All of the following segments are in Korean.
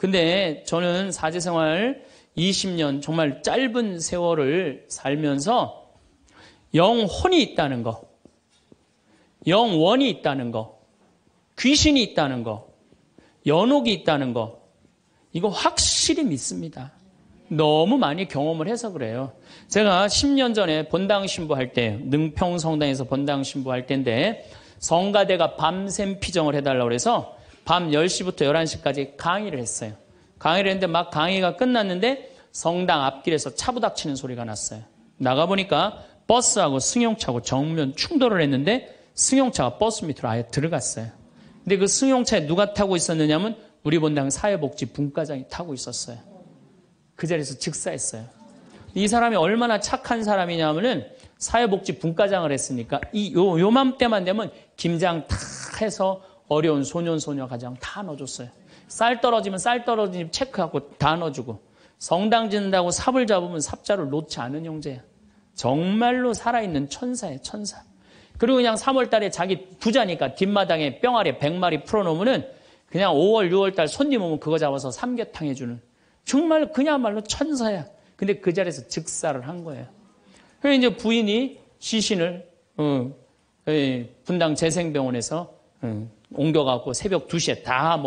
근데 저는 사제생활 20년 정말 짧은 세월을 살면서 영혼이 있다는 거, 영원이 있다는 거, 귀신이 있다는 거, 연옥이 있다는 거, 이거 확실히 믿습니다. 너무 많이 경험을 해서 그래요. 제가 10년 전에 본당 신부할 때, 능평 성당에서 본당 신부할 때인데 성가대가 밤샘 피정을 해달라고 해서 밤 10시부터 11시까지 강의를 했어요. 강의를 했는데 막 강의가 끝났는데 성당 앞길에서 차 부닥치는 소리가 났어요. 나가보니까 버스하고 승용차하고 정면 충돌을 했는데 승용차가 버스 밑으로 아예 들어갔어요. 근데 그 승용차에 누가 타고 있었느냐면 우리 본당 사회복지 분과장이 타고 있었어요. 그 자리에서 즉사했어요. 이 사람이 얼마나 착한 사람이냐면은 사회복지 분과장을 했으니까 요맘때만 되면 김장 다 해서 어려운 소년 소녀 가정 다 넣어줬어요. 쌀 떨어지면 쌀 떨어지면 체크하고 다 넣어주고, 성당 짓는다고 삽을 잡으면 삽자를 놓지 않은 형제야. 정말로 살아있는 천사예요, 천사. 그리고 그냥 3월 달에 자기 부자니까 뒷마당에 뿅아리 100마리 풀어놓으면은 그냥 5월, 6월 달 손님 오면 그거 잡아서 삼계탕 해주는, 정말 그야말로 천사야. 근데 그 자리에서 즉사를 한 거예요. 그래서 이제 부인이 시신을 분당 재생병원에서 옮겨갖고 새벽 2시에 다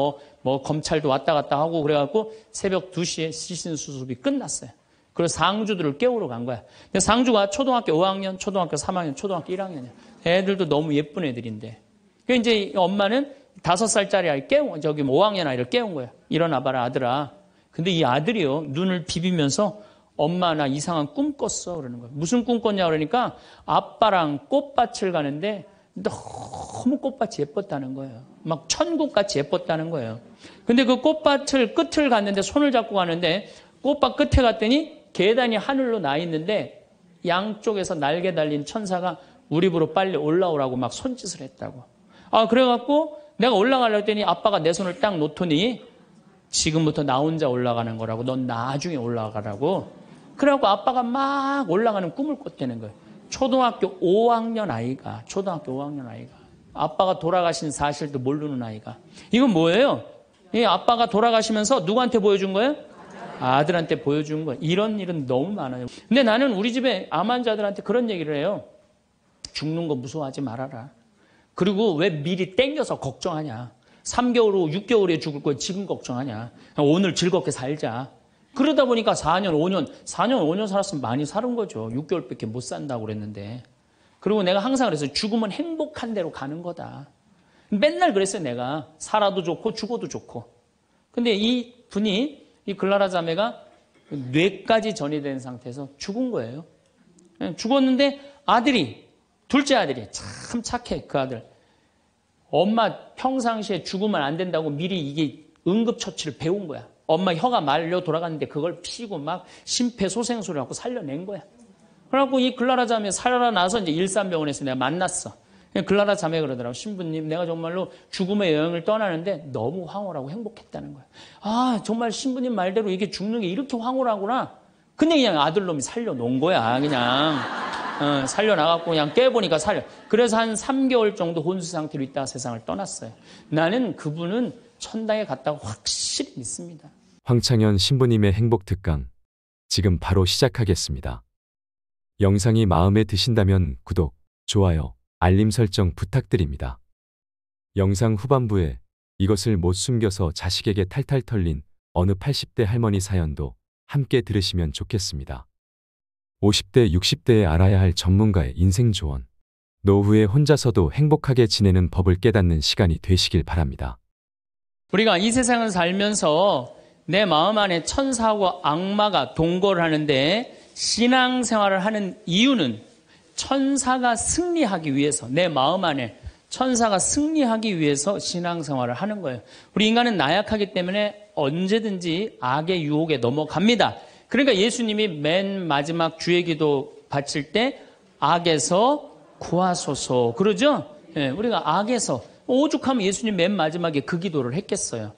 검찰도 왔다 갔다 하고 그래갖고 새벽 2시에 시신 수습이 끝났어요. 그래서 상주들을 깨우러 간 거야. 근데 상주가 초등학교 5학년, 초등학교 3학년, 초등학교 1학년이야. 애들도 너무 예쁜 애들인데. 그래서 이제 엄마는 5살짜리 아이 5학년 아이를 깨운 거야. 일어나봐라, 아들아. 근데 이 아들이요, 눈을 비비면서 엄마 나 이상한 꿈 꿨어 그러는 거야. 무슨 꿈 꿨냐 그러니까 아빠랑 꽃밭을 가는데 너무 꽃밭이 예뻤다는 거예요. 막 천국같이 예뻤다는 거예요. 근데 그 꽃밭을 끝을 갔는데 손을 잡고 가는데 꽃밭 끝에 갔더니 계단이 하늘로 나 있는데 양쪽에서 날개 달린 천사가 우리 집으로 빨리 올라오라고 막 손짓을 했다고. 그래갖고 내가 올라가려고 했더니 아빠가 내 손을 딱 놓더니 지금부터 나 혼자 올라가는 거라고, 넌 나중에 올라가라고. 그래갖고 아빠가 막 올라가는 꿈을 꿨다는 거예요. 초등학교 5학년 아이가, 아빠가 돌아가신 사실도 모르는 아이가. 이건 뭐예요? 이 아빠가 돌아가시면서 누구한테 보여준 거예요? 아들한테 보여준 거예요. 이런 일은 너무 많아요. 근데 나는 우리 집에 암 환자들한테 그런 얘기를 해요. 죽는 거 무서워하지 말아라. 그리고 왜 미리 땡겨서 걱정하냐. 3개월 후, 6개월 후에 죽을 거야. 지금 걱정하냐. 오늘 즐겁게 살자. 그러다 보니까 4년, 5년 살았으면 많이 사는 거죠. 6개월밖에 못 산다고 그랬는데. 그리고 내가 항상 그랬어요. 죽으면 행복한 대로 가는 거다. 맨날 그랬어요, 내가. 살아도 좋고 죽어도 좋고. 근데 이 분이, 이 글라라 자매가 뇌까지 전이 된 상태에서 죽은 거예요. 죽었는데 아들이, 둘째 아들이 참 착해, 그 아들. 엄마 평상시에 죽으면 안 된다고 미리 이게 응급처치를 배운 거야. 엄마 혀가 말려 돌아갔는데 그걸 피고 막 심폐소생술을 하고 살려낸 거야. 그래갖고 이 글라라 자매 살아나서 이제 일산병원에서 내가 만났어. 글라라 자매 그러더라고. 신부님, 내가 정말로 죽음의 여행을 떠나는데 너무 황홀하고 행복했다는 거야. 정말 신부님 말대로 이게 죽는 게 이렇게 황홀하구나. 근데 그냥 아들놈이 살려놓은 거야. 그냥 살려나갔고 그냥 깨보니까 그래서 한 3개월 정도 혼수 상태로 있다가 세상을 떠났어요. 나는 그분은 천당에 갔다고 확실히 믿습니다. 황창현 신부님의 행복 특강, 지금 바로 시작하겠습니다. 영상이 마음에 드신다면 구독, 좋아요, 알림 설정 부탁드립니다. 영상 후반부에 이것을 못 숨겨서 자식에게 탈탈 털린 어느 80대 할머니 사연도 함께 들으시면 좋겠습니다. 50대, 60대에 알아야 할 전문가의 인생 조언, 노후에 혼자서도 행복하게 지내는 법을 깨닫는 시간이 되시길 바랍니다. 우리가 이 세상을 살면서 내 마음 안에 천사하고 악마가 동거를 하는데 신앙생활을 하는 이유는 천사가 승리하기 위해서, 내 마음 안에 천사가 승리하기 위해서 신앙생활을 하는 거예요. 우리 인간은 나약하기 때문에 언제든지 악의 유혹에 넘어갑니다. 그러니까 예수님이 맨 마지막 주의 기도 바칠 때 악에서 구하소서 그러죠? 우리가 악에서, 오죽하면 예수님 맨 마지막에 그 기도를 했겠어요.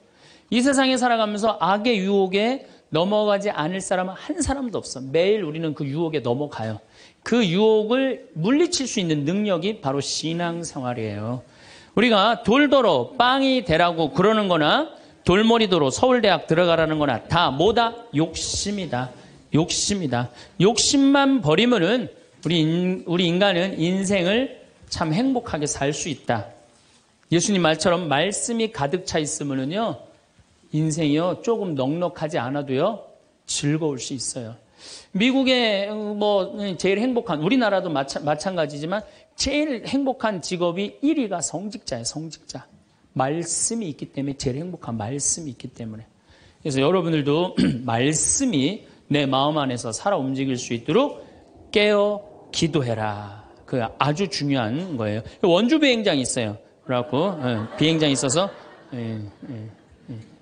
이 세상에 살아가면서 악의 유혹에 넘어가지 않을 사람은 한 사람도 없어. 매일 우리는 그 유혹에 넘어가요. 그 유혹을 물리칠 수 있는 능력이 바로 신앙생활이에요. 우리가 돌더러 빵이 되라고 그러는 거나 돌머리도로 서울대학 들어가라는 거나 다 뭐다? 욕심이다. 욕심이다. 욕심만 버리면은 우리 인간은 인생을 참 행복하게 살 수 있다. 예수님 말처럼 말씀이 가득 차 있으면은요, 인생이요, 조금 넉넉하지 않아도요, 즐거울 수 있어요. 미국의 제일 행복한, 우리나라도 마찬가지지만 제일 행복한 직업이 1위가 성직자예요, 성직자. 말씀이 있기 때문에 제일 행복한 말씀이 있기 때문에. 그래서 여러분들도 말씀이 내 마음 안에서 살아 움직일 수 있도록 깨어 기도해라. 그 아주 중요한 거예요. 원주 비행장이 있어요. 그래갖고 비행장이 있어서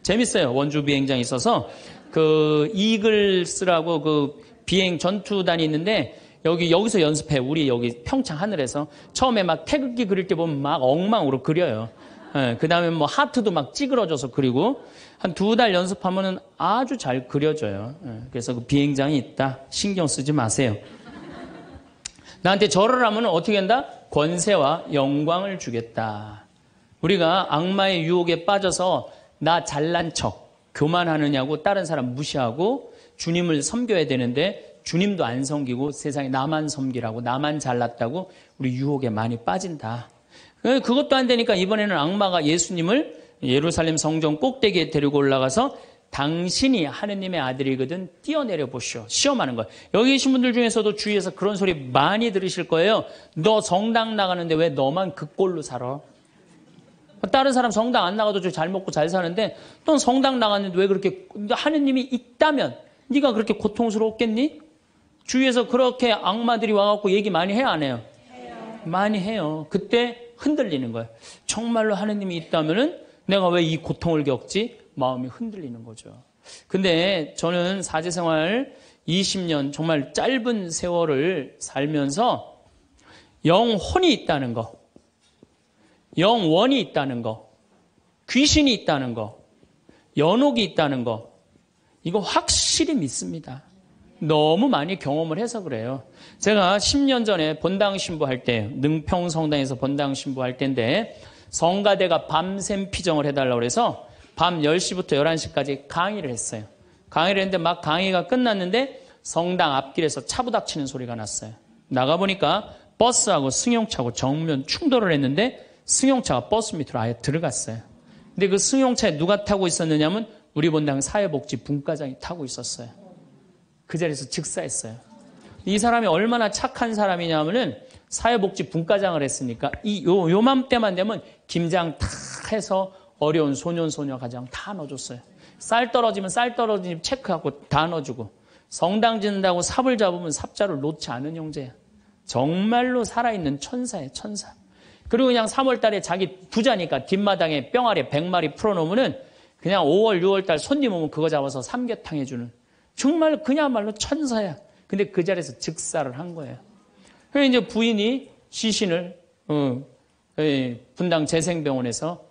재밌어요. 원주 비행장이 있어서 그 이글스라고 그 비행 전투단이 있는데 여기서 연습해. 우리 여기 평창 하늘에서 처음에 막 태극기 그릴 때 보면 막 엉망으로 그려요. 그 다음에 뭐 하트도 막 찌그러져서 그리고 한 2달 연습하면은 아주 잘 그려져요. 그래서 그 비행장이 있다. 신경 쓰지 마세요. 나한테 절을 하면 어떻게 한다? 권세와 영광을 주겠다. 우리가 악마의 유혹에 빠져서 나 잘난 척, 교만하느냐고 다른 사람 무시하고 주님을 섬겨야 되는데 주님도 안 섬기고 세상에 나만 섬기라고 나만 잘났다고 우리 유혹에 많이 빠진다. 그것도 안 되니까 이번에는 악마가 예수님을 예루살렘 성전 꼭대기에 데리고 올라가서 당신이 하느님의 아들이거든 뛰어내려 보시오. 시험하는 거예요. 여기 계신 분들 중에서도 주위에서 그런 소리 많이 들으실 거예요. 너 성당 나가는데 왜 너만 그 꼴로 살아? 다른 사람 성당 안 나가도 잘 먹고 잘 사는데 넌 성당 나갔는데 왜 그렇게 하느님이 있다면 네가 그렇게 고통스러웠겠니? 주위에서 그렇게 악마들이 와갖고 얘기 많이 해요 안 해요? 많이 해요. 그때 흔들리는 거예요. 정말로 하느님이 있다면은 내가 왜 이 고통을 겪지? 마음이 흔들리는 거죠. 근데 저는 사제생활 20년 정말 짧은 세월을 살면서 영혼이 있다는 거, 영원이 있다는 거, 귀신이 있다는 거, 연옥이 있다는 거, 이거 확실히 믿습니다. 너무 많이 경험을 해서 그래요. 제가 10년 전에 본당 신부할 때, 능평성당에서 본당 신부할 때인데 성가대가 밤샘 피정을 해달라고 해서 밤 10시부터 11시까지 강의를 했어요. 강의를 했는데 막 강의가 끝났는데 성당 앞길에서 차 부닥치는 소리가 났어요. 나가보니까 버스하고 승용차하고 정면 충돌을 했는데 승용차가 버스 밑으로 아예 들어갔어요. 근데 그 승용차에 누가 타고 있었느냐면 우리 본당 사회복지 분과장이 타고 있었어요. 그 자리에서 즉사했어요. 이 사람이 얼마나 착한 사람이냐면은 사회복지 분과장을 했으니까 요맘때만 되면 김장 다 해서 어려운 소년, 소녀 가정 다 넣어줬어요. 쌀 떨어지면 쌀 떨어지면 체크하고 다 넣어주고 성당 짓는다고 삽을 잡으면 삽자를 놓지 않은 형제야. 정말로 살아있는 천사예요, 천사. 그리고 그냥 3월 달에 자기 부자니까 뒷마당에 뿅아리 100마리 풀어놓으면은 그냥 5월, 6월 달 손님 오면 그거 잡아서 삼계탕 해주는 정말 그야말로 천사야. 근데 그 자리에서 즉사를 한 거예요. 그래서 이제 부인이 시신을 분당 재생병원에서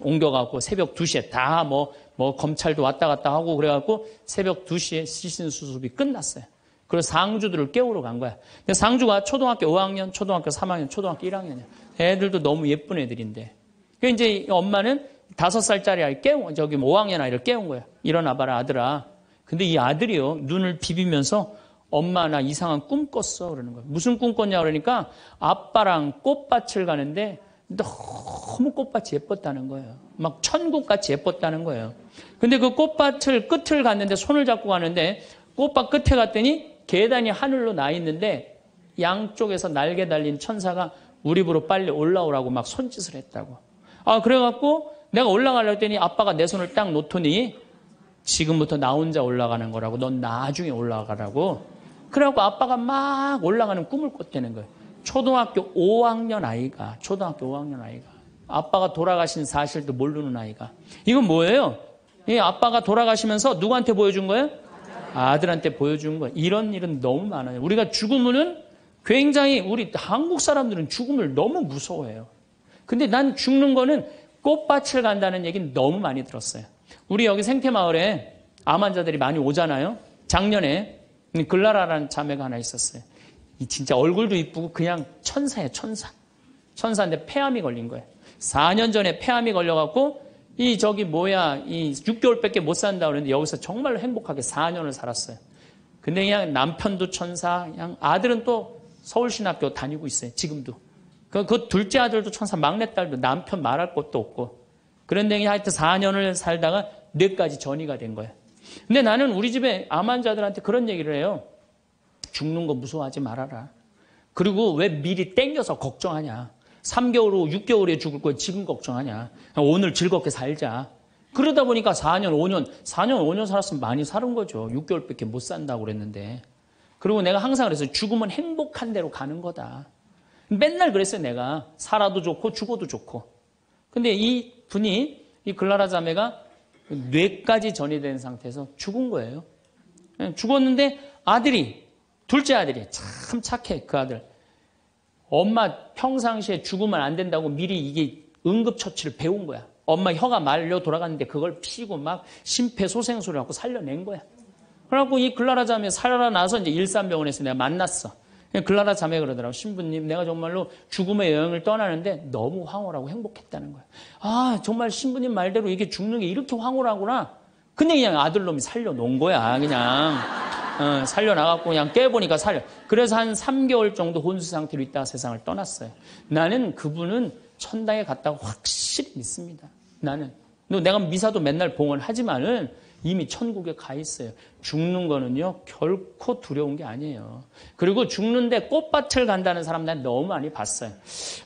옮겨갖고 새벽 2시에 다 검찰도 왔다 갔다 하고 그래갖고 새벽 2시에 시신 수습이 끝났어요. 그래서 상주들을 깨우러 간 거야. 근데 상주가 초등학교 5학년, 초등학교 3학년, 초등학교 1학년이야. 애들도 너무 예쁜 애들인데. 그래서 이제 엄마는 5살짜리 아이 5학년 아이를 깨운 거야. 일어나봐라, 아들아. 근데 이 아들이요, 눈을 비비면서 엄마 나 이상한 꿈 꿨어. 그러는 거야. 무슨 꿈 꿨냐 그러니까 아빠랑 꽃밭을 가는데 너무 꽃밭이 예뻤다는 거예요. 막 천국같이 예뻤다는 거예요. 근데 그 꽃밭을 끝을 갔는데 손을 잡고 가는데 꽃밭 끝에 갔더니 계단이 하늘로 나 있는데 양쪽에서 날개 달린 천사가 우리 집으로 빨리 올라오라고 막 손짓을 했다고. 그래갖고 내가 올라가려고 했더니 아빠가 내 손을 딱 놓더니 지금부터 나 혼자 올라가는 거라고. 넌 나중에 올라가라고. 그래갖고 아빠가 막 올라가는 꿈을 꿨다는 거예요. 초등학교 5학년 아이가, 아빠가 돌아가신 사실도 모르는 아이가. 이건 뭐예요? 이 아빠가 돌아가시면서 누구한테 보여준 거예요? 아들한테 보여준 거예요. 이런 일은 너무 많아요. 우리가 죽으면은 굉장히 우리 한국 사람들은 죽음을 너무 무서워해요. 근데 난 죽는 거는 꽃밭을 간다는 얘기는 너무 많이 들었어요. 우리 여기 생태마을에 암 환자들이 많이 오잖아요. 작년에 글라라라는 자매가 하나 있었어요. 진짜 얼굴도 이쁘고 그냥 천사예요, 천사. 천사인데 폐암이 걸린 거예요. 4년 전에 폐암이 걸려갖고 이 6개월밖에 못 산다 그랬는데 여기서 정말로 행복하게 4년을 살았어요. 근데 그냥 남편도 천사, 그냥 아들은 또 서울신학교 다니고 있어요. 지금도. 그 둘째 아들도 천사, 막내딸도 남편 말할 것도 없고. 그런데 하여튼 4년을 살다가 뇌까지 전이가 된 거예요. 근데 나는 우리 집에 암 환자들한테 그런 얘기를 해요. 죽는 거 무서워하지 말아라. 그리고 왜 미리 땡겨서 걱정하냐. 3개월 후 6개월에 죽을 거야 지금 걱정하냐. 오늘 즐겁게 살자. 그러다 보니까 4년 5년 살았으면 많이 사는 거죠. 6개월밖에 못 산다고 그랬는데. 그리고 내가 항상 그랬어요. 죽으면 행복한 대로 가는 거다. 맨날 그랬어요. 내가 살아도 좋고 죽어도 좋고. 근데 이 글라라 자매가 뇌까지 전이된 상태에서 죽은 거예요. 죽었는데 둘째 아들이 참 착해. 그 아들. 엄마 평상시에 죽으면 안 된다고 미리 이게 응급처치를 배운 거야. 엄마 혀가 말려 돌아갔는데 그걸 피고 막 심폐소생술을 하고 살려낸 거야. 그래갖고 이 글라라 자매 살아나서 이제 일산병원에서 내가 만났어. 글라라 자매 그러더라고. 신부님, 내가 정말로 죽음의 여행을 떠나는데 너무 황홀하고 행복했다는 거야. 아, 정말 신부님 말대로 이게 죽는 게 이렇게 황홀하구나. 근데 그냥 아들놈이 살려놓은 거야. 그냥 살려나갔고 그냥 깨보니까 그래서 한 3개월 정도 혼수 상태로 있다가 세상을 떠났어요. 나는 그분은 천당에 갔다고 확실히 믿습니다. 내가 미사도 맨날 봉헌하지만은 이미 천국에 가 있어요. 죽는 거는요, 결코 두려운 게 아니에요. 그리고 죽는데 꽃밭을 간다는 사람 난 너무 많이 봤어요.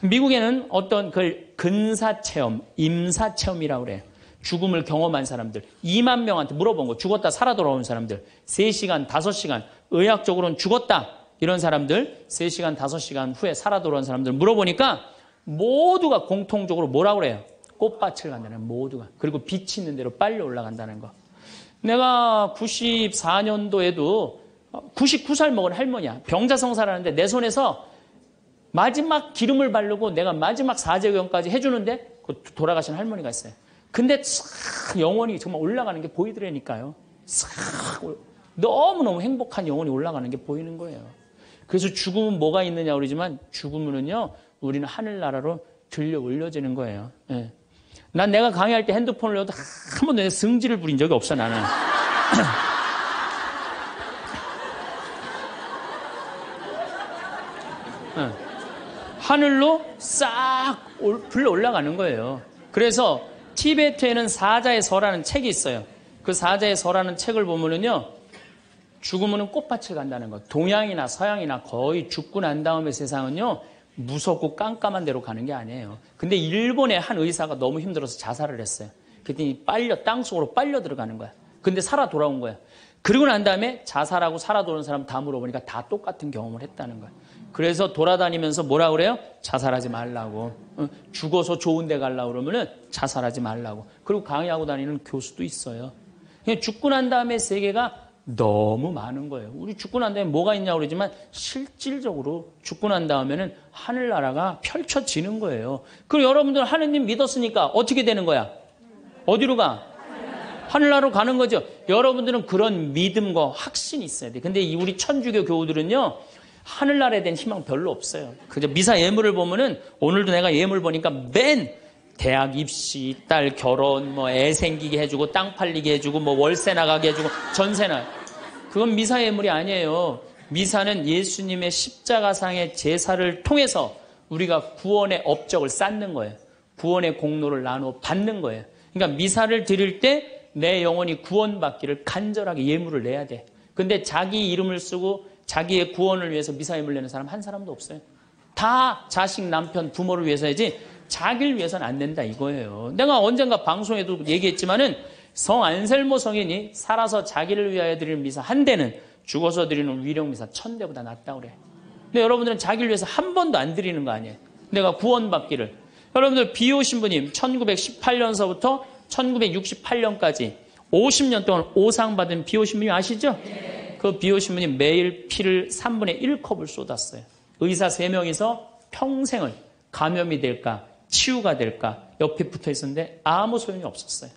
미국에는 어떤 근사체험, 임사체험이라고 그래요. 죽음을 경험한 사람들, 2만 명한테 물어본 거, 죽었다 살아 돌아온 사람들, 3시간, 5시간, 의학적으로는 죽었다. 이런 사람들, 3시간, 5시간 후에 살아 돌아온 사람들 물어보니까 모두가 공통적으로 뭐라고 그래요? 꽃밭을 간다는 모두가. 그리고 빛이 있는 대로 빨리 올라간다는 거. 내가 94년도에도 99살 먹은 할머니야. 병자성사라는데 내 손에서 마지막 기름을 바르고 내가 마지막 사제경까지 해주는데 돌아가신 할머니가 있어요. 근데 싹 영혼이 정말 올라가는 게 보이더라니까요. 싹 너무너무 행복한 영혼이 올라가는 게 보이는 거예요. 그래서 죽음은 뭐가 있느냐 그러지만 죽음은요 우리는 하늘나라로 들려 올려지는 거예요. 예. 난 내가 강의할 때 핸드폰을 넣어도 한 번도 승질을 부린 적이 없어 나는. 하늘로 싹 불러 올라가는 거예요. 그래서 티베트에는 사자의 서라는 책이 있어요. 그 사자의 서라는 책을 보면은요, 죽으면은 꽃밭을 간다는 거. 동양이나 서양이나 거의 죽고 난 다음에 세상은요, 무섭고 깜깜한 데로 가는 게 아니에요. 근데 일본의 한 의사가 너무 힘들어서 자살을 했어요. 그랬더니 땅속으로 빨려 들어가는 거야. 근데 살아 돌아온 거야. 그리고 난 다음에 자살하고 살아 돌아온 사람 다 물어보니까 다 똑같은 경험을 했다는 거야. 그래서 돌아다니면서 뭐라 그래요? 자살하지 말라고. 죽어서 좋은 데 가려고 그러면은 자살하지 말라고. 그리고 강의하고 다니는 교수도 있어요. 죽고 난 다음에 세계가 너무 많은 거예요. 우리 죽고 난 다음에 뭐가 있냐고 그러지만 실질적으로 죽고 난 다음에는 하늘나라가 펼쳐지는 거예요. 그리고 여러분들 하느님 믿었으니까 어떻게 되는 거야? 어디로 가? 하늘나라로 가는 거죠. 여러분들은 그런 믿음과 확신이 있어야 돼. 근데 우리 천주교 교우들은요, 하늘나라에 대한 희망 별로 없어요. 그저 미사 예물을 보면은 오늘도 내가 예물 보니까 맨 대학 입시, 딸 결혼, 애 생기게 해주고, 땅 팔리게 해주고, 월세 나가게 해주고, 전세나. 그건 미사 예물이 아니에요. 미사는 예수님의 십자가상의 제사를 통해서 우리가 구원의 업적을 쌓는 거예요. 구원의 공로를 나누어 받는 거예요. 그러니까 미사를 드릴 때 내 영혼이 구원받기를 간절하게 예물을 내야 돼. 근데 자기 이름을 쓰고 자기의 구원을 위해서 미사 예물 내는 사람 한 사람도 없어요. 다 자식, 남편, 부모를 위해서야지 자기를 위해서는 안 된다 이거예요. 내가 언젠가 방송에도 얘기했지만은 성 안셀모 성인이 살아서 자기를 위하여 드리는 미사 한 대는 죽어서 드리는 위령 미사 1000대보다 낫다고 그래. 근데 여러분들은 자기를 위해서 한 번도 안 드리는 거 아니에요. 내가 구원받기를. 여러분들 비오 신부님 1918년서부터 1968년까지 50년 동안 오상 받은 비오 신부님 아시죠? 그 비오 신부님 매일 피를 3분의 1컵을 쏟았어요. 의사 3명이서 평생을 감염이 될까 치유가 될까 옆에 붙어 있었는데 아무 소용이 없었어요.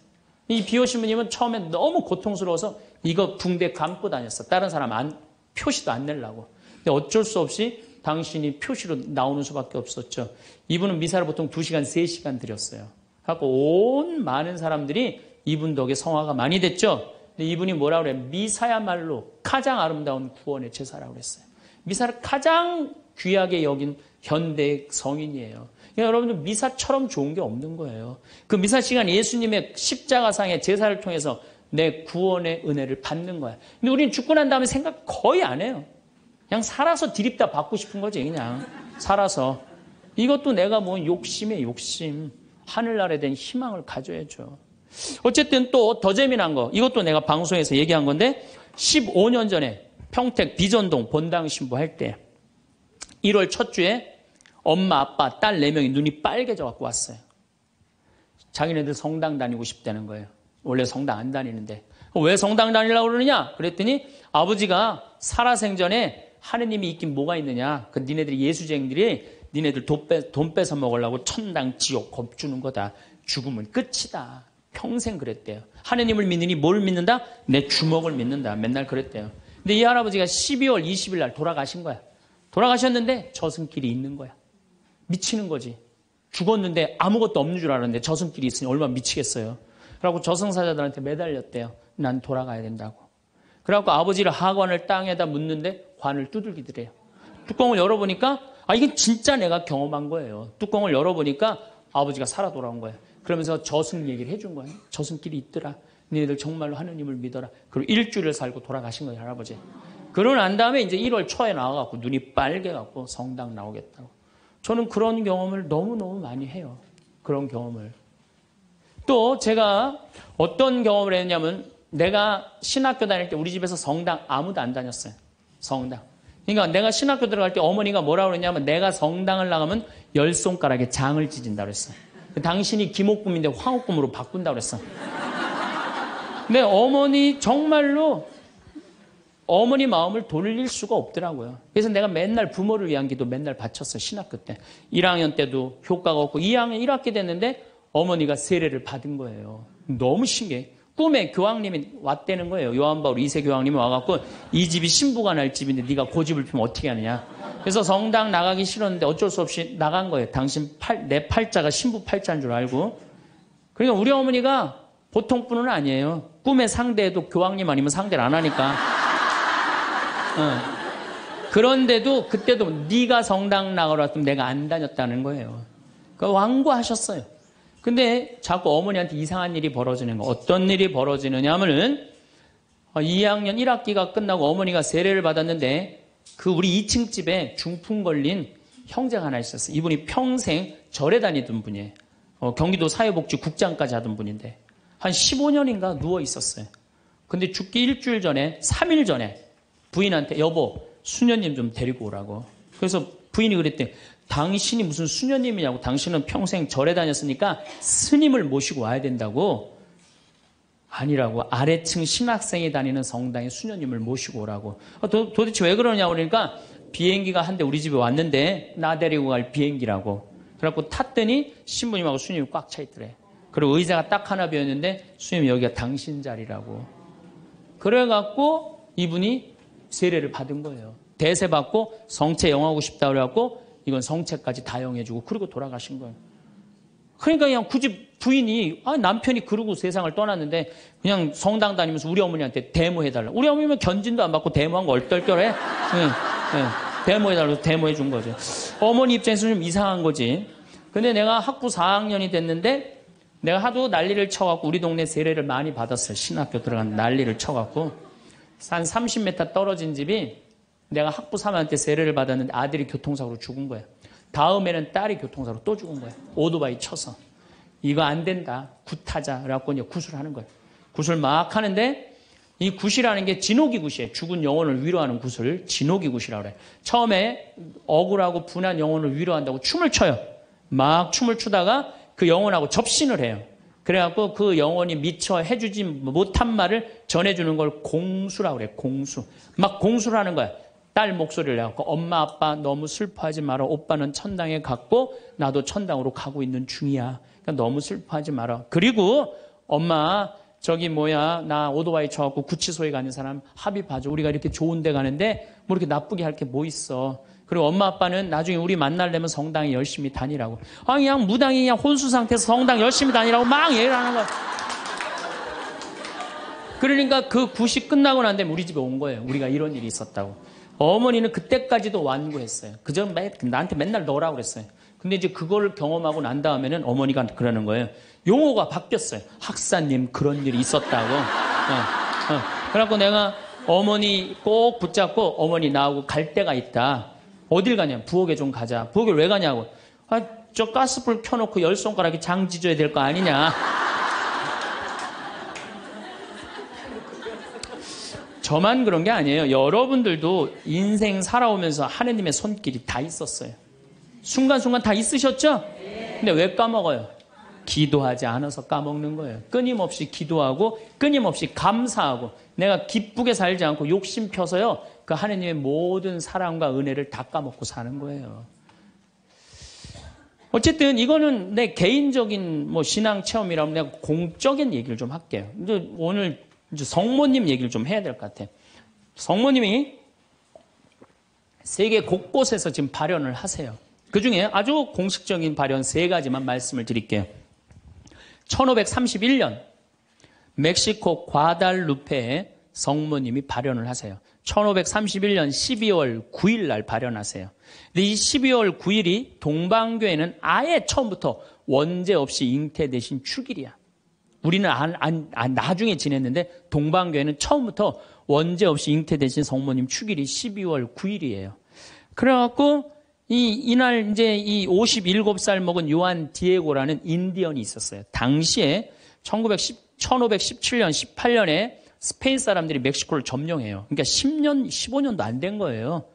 이 비오 신부님은 처음에 너무 고통스러워서 이거 붕대 감고 다녔어. 다른 사람 표시도 안 내려고. 근데 어쩔 수 없이 당신이 표시로 나오는 수밖에 없었죠. 이분은 미사를 보통 2시간, 3시간 드렸어요. 그래갖고 온 많은 사람들이 이분 덕에 성화가 많이 됐죠. 근데 이분이 뭐라 그래? 미사야말로 가장 아름다운 구원의 제사라고 그랬어요. 미사를 가장 귀하게 여긴 현대 성인이에요. 그러니까 여러분들 미사처럼 좋은 게 없는 거예요. 그 미사 시간 예수님의 십자가상의 제사를 통해서 내 구원의 은혜를 받는 거야. 근데 우리는 죽고 난 다음에 생각 거의 안 해요. 그냥 살아서 디립다 받고 싶은 거지. 그냥 살아서. 이것도 내가 뭐 욕심에 욕심. 하늘나라에 대한 희망을 가져야죠. 어쨌든 또 더 재미난 거. 이것도 내가 방송에서 얘기한 건데 15년 전에 평택 비전동 본당 신부할 때 1월 첫 주에 엄마, 아빠, 딸 4명이 눈이 빨개져 갖고 왔어요. 자기네들 성당 다니고 싶다는 거예요. 원래 성당 안 다니는데. 왜 성당 다니려고 그러느냐? 그랬더니 아버지가 살아생전에 하느님이 있긴 뭐가 있느냐? 그 니네들이 예수쟁이들이 니네들 돈 뺏어 먹으려고 천당, 지옥 겁주는 거다. 죽으면 끝이다. 평생 그랬대요. 하느님을 믿느니 뭘 믿는다? 내 주먹을 믿는다. 맨날 그랬대요. 근데 이 할아버지가 12월 20일 날 돌아가신 거야. 돌아가셨는데 저승길이 있는 거야. 미치는 거지. 죽었는데 아무것도 없는 줄 알았는데 저승길이 있으니 얼마나 미치겠어요. 그래갖고 저승사자들한테 매달렸대요. 난 돌아가야 된다고. 그래갖고 아버지를 하관을 땅에다 묻는데 관을 두들기더래요. 뚜껑을 열어보니까 이게 진짜 내가 경험한 거예요. 뚜껑을 열어보니까 아버지가 살아 돌아온 거예요. 그러면서 저승 얘기를 해준 거예요. 저승길이 있더라. 너희들 정말로 하느님을 믿어라. 그리고 일주일을 살고 돌아가신 거예요, 할아버지. 그러고 난 다음에 이제 1월 초에 나와갖고 눈이 빨개갖고 성당 나오겠다고. 저는 그런 경험을 너무너무 많이 해요. 그런 경험을. 또 제가 어떤 경험을 했냐면 내가 신학교 다닐 때 우리 집에서 성당 아무도 안 다녔어요. 성당. 그러니까 내가 신학교 들어갈 때 어머니가 뭐라고 그랬냐면 내가 성당을 나가면 10손가락에 장을 찢은다고 그랬어. 당신이 김옥금인데 황옥금으로 바꾼다고 그랬어. 근데 어머니 정말로 어머니 마음을 돌릴 수가 없더라고요. 그래서 내가 맨날 부모를 위한 기도 맨날 바쳤어요. 신학교 때. 1학년 때도 효과가 없고 2학년 1학기 됐는데 어머니가 세례를 받은 거예요. 너무 신기해. 꿈에 교황님이 왔다는 거예요. 요한바울 2세 교황님이 와갖고 이 집이 신부가 날 집인데 네가 고집을 피면 어떻게 하느냐. 그래서 성당 나가기 싫었는데 어쩔 수 없이 나간 거예요. 당신 내 팔자가 신부 팔자인 줄 알고. 그러니까 우리 어머니가 보통 분은 아니에요. 꿈의 상대에도 교황님 아니면 상대를 안 하니까. 그런데도 그때도 네가 성당 나가라 했으면 내가 안 다녔다는 거예요. 그러니까 완고하셨어요. 근데 자꾸 어머니한테 이상한 일이 벌어지는 거. 어떤 일이 벌어지느냐 하면은 2학년 1학기가 끝나고 어머니가 세례를 받았는데 그 우리 2층 집에 중풍 걸린 형제가 하나 있었어요. 이분이 평생 절에 다니던 분이에요. 경기도 사회복지국장까지 하던 분인데 한 15년인가 누워 있었어요. 근데 죽기 일주일 전에 3일 전에 부인한테 여보 수녀님 좀 데리고 오라고. 그래서 부인이 그랬대. 당신이 무슨 수녀님이냐고. 당신은 평생 절에 다녔으니까 스님을 모시고 와야 된다고. 아니라고. 아래층 신학생이 다니는 성당에 수녀님을 모시고 오라고. 도대체 왜 그러냐고 그러니까 비행기가 한 대 우리 집에 왔는데 나 데리고 갈 비행기라고. 그래갖고 탔더니 신부님하고 수녀님이 꽉 차 있더래. 그리고 의자가 딱 하나 비었는데 수녀님 여기가 당신 자리라고. 그래갖고 이분이 세례를 받은 거예요. 대세 받고 성체 영하고 싶다 그래갖고 이건 성체까지 다 영해주고 그러고 돌아가신 거예요. 그러니까 그냥 굳이 부인이 남편이 그러고 세상을 떠났는데 그냥 성당 다니면서 우리 어머니한테 데모해달라. 우리 어머니는 견진도 안 받고 데모한 거 얼떨결해. 데모해달라고 데모해준 거죠. 어머니 입장에서 좀 이상한 거지. 근데 내가 학부 4학년이 됐는데 내가 하도 난리를 쳐갖고 우리 동네 세례를 많이 받았어요. 신학교 들어간 난리를 쳐갖고 한 30m 떨어진 집이 내가 학부 3학년 때 세례를 받았는데 아들이 교통사고로 죽은 거야. 다음에는 딸이 교통사고로 또 죽은 거야. 오토바이 쳐서. 이거 안 된다. 굿하자. 그래갖고 이제 굿을 하는 거야. 굿을 막 하는데 이 굿이라는 게 진옥이 굿이에요. 죽은 영혼을 위로하는 굿을 진옥이 굿이라고 그래. 처음에 억울하고 분한 영혼을 위로한다고 춤을 춰요. 막 춤을 추다가 그 영혼하고 접신을 해요. 그래갖고 그 영혼이 미처 해주지 못한 말을 전해주는 걸 공수라고 그래. 공수. 막 공수를 하는 거야. 딸 목소리를 내갖고 엄마 아빠 너무 슬퍼하지 마라. 오빠는 천당에 갔고 나도 천당으로 가고 있는 중이야. 그러니까 너무 슬퍼하지 마라. 그리고 엄마 나 오토바이 쳐갖고 구치소에 가는 사람 합의 봐줘. 우리가 이렇게 좋은 데 가는데 뭐 이렇게 나쁘게 할 게 뭐 있어. 그리고 엄마 아빠는 나중에 우리 만나려면 성당에 열심히 다니라고. 아, 그냥 무당이 그냥 혼수 상태에서 성당 열심히 다니라고 막 얘기를 하는 거야. 그러니까 그 굿이 끝나고 난 다음에 우리 집에 온 거예요. 우리가 이런 일이 있었다고. 어머니는 그때까지도 완고했어요. 그저 나한테 맨날 넣으라고 그랬어요. 근데 이제 그걸 경험하고 난 다음에는 어머니가 그러는 거예요. 용어가 바뀌었어요. 학사님 그런 일이 있었다고. 그래갖고 내가 어머니 꼭 붙잡고 어머니 나하고 갈 데가 있다. 어딜 가냐? 부엌에 좀 가자. 부엌에 왜 가냐고. 아, 저 가스불 켜놓고 10손가락에 장 지져야 될 거 아니냐. 저만 그런 게 아니에요. 여러분들도 인생 살아오면서 하느님의 손길이 다 있었어요. 순간순간 다 있으셨죠? 근데 왜 까먹어요? 기도하지 않아서 까먹는 거예요. 끊임없이 기도하고 끊임없이 감사하고 내가 기쁘게 살지 않고 욕심 펴서요. 그 하느님의 모든 사랑과 은혜를 다 까먹고 사는 거예요. 어쨌든 이거는 내 개인적인 뭐 신앙 체험이라면 내가 공적인 얘기를 좀 할게요. 이제 오늘 이제 성모님 얘기를 좀 해야 될 것 같아요. 성모님이 세계 곳곳에서 지금 발현을 하세요. 그 중에 아주 공식적인 발현 3가지만 말씀을 드릴게요. 1531년 멕시코 과달루페에 성모님이 발현을 하세요. 1531년 12월 9일 날 발현하세요. 근데 이 12월 9일이 동방교회는 아예 처음부터 원죄 없이 잉태되신 축일이야. 우리는 나중에 지냈는데 동방교회는 처음부터 원죄 없이 잉태되신 성모님 축일이 12월 9일이에요. 그래갖고 이날 이제 이 57살 먹은 요한 디에고라는 인디언이 있었어요. 당시에 1517년, 18년에 스페인 사람들이 멕시코를 점령해요. 그러니까 10년, 15년도 안 된 거예요.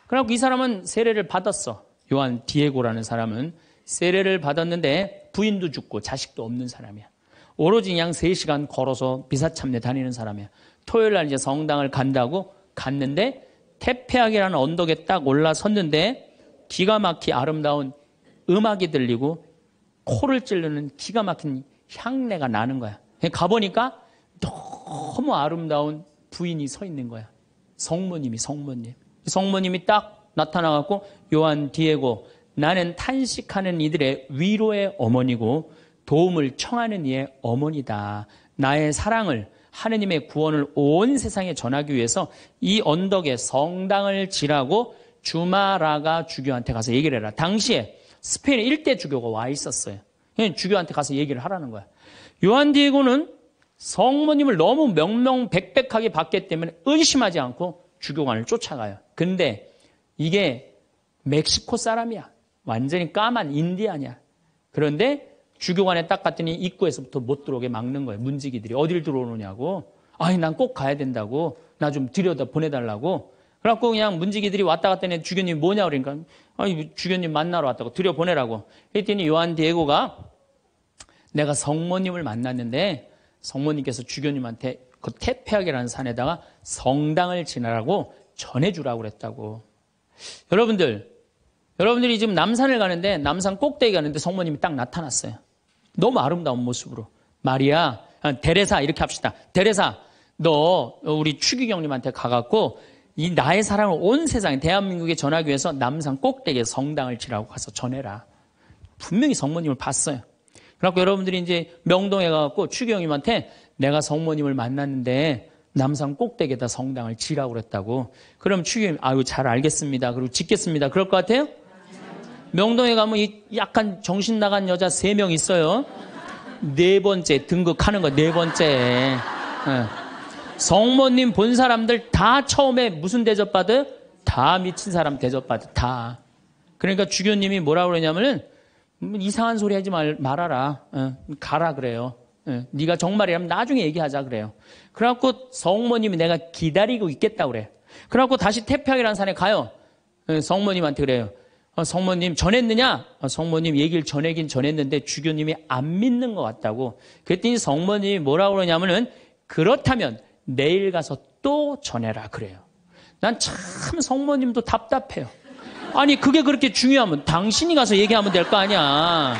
그래갖고 이 사람은 세례를 받았어. 요한 디에고라는 사람은 세례를 받았는데 부인도 죽고 자식도 없는 사람이야. 오로지 그냥 3시간 걸어서 미사참례 다니는 사람이야. 토요일 날 이제 성당을 간다고 갔는데 테페악이라는 언덕에 딱 올라섰는데 기가 막히 아름다운 음악이 들리고 코를 찌르는 기가 막힌 향내가 나는 거야. 가보니까 너무 아름다운 부인이 서 있는 거야. 성모님이. 성모님이 딱 나타나갖고 요한 디에고 나는 탄식하는 이들의 위로의 어머니고 도움을 청하는 이의 어머니다. 나의 사랑을 하느님의 구원을 온 세상에 전하기 위해서 이 언덕에 성당을 지라고 주마라가 주교한테 가서 얘기를 해라. 당시에 스페인에 1대 주교가 와 있었어요. 주교한테 가서 얘기를 하라는 거야. 요한 디에고는 성모님을 너무 명명백백하게 봤기 때문에 의심하지 않고 주교관을 쫓아가요. 근데 이게 멕시코 사람이야. 완전히 까만 인디안이야. 그런데 주교관에 딱 갔더니 입구에서부터 못 들어오게 막는 거예요. 문지기들이 어딜 들어오느냐고. 아니 난 꼭 가야 된다고. 나 좀 들여다 보내달라고. 그래갖고 그냥 문지기들이 왔다 갔더니 주교님이 뭐냐 그러니까 아니 주교님 만나러 왔다고 들여보내라고. 그랬더니 요한 디에고가 내가 성모님을 만났는데 성모님께서 주교님한테 그 테페악이라는 산에다가 성당을 지나라고 전해주라고 그랬다고. 여러분들이 지금 남산을 가는데 남산 꼭대기 가는데 성모님이 딱 나타났어요. 너무 아름다운 모습으로. 마리아, 데레사 이렇게 합시다. 데레사, 너 우리 추기경님한테 가갖고 이 나의 사랑을 온 세상에 대한민국에 전하기 위해서 남산 꼭대기에 성당을 지라고 가서 전해라. 분명히 성모님을 봤어요. 그래갖고 여러분들이 이제 명동에 가갖고 추기경님한테 내가 성모님을 만났는데 남산 꼭대기에다 성당을 지라고 그랬다고. 그럼 추기경님 아유 잘 알겠습니다. 그리고 짓겠습니다. 그럴 것 같아요? 명동에 가면 이 약간 정신 나간 여자 3명 있어요. 4번째 등극하는 거 4번째. 성모님 본 사람들 다 처음에 무슨 대접받아요? 다 미친 사람 대접받아. 다. 그러니까 주교님이 뭐라고 그러냐면은 이상한 소리 하지 말아라. 가라 그래요. 네가 정말이라면 나중에 얘기하자 그래요. 그래갖고 성모님이 내가 기다리고 있겠다고 그래. 그래갖고 다시 태평이라는 산에 가요. 성모님한테 그래요. 성모님 전했느냐? 성모님 얘기를 전하긴 전했는데 주교님이 안 믿는 것 같다고. 그랬더니 성모님이 뭐라고 그러냐면은 그렇다면 내일 가서 또 전해라 그래요. 난 참 성모님도 답답해요. 아니 그게 그렇게 중요하면 당신이 가서 얘기하면 될 거 아니야.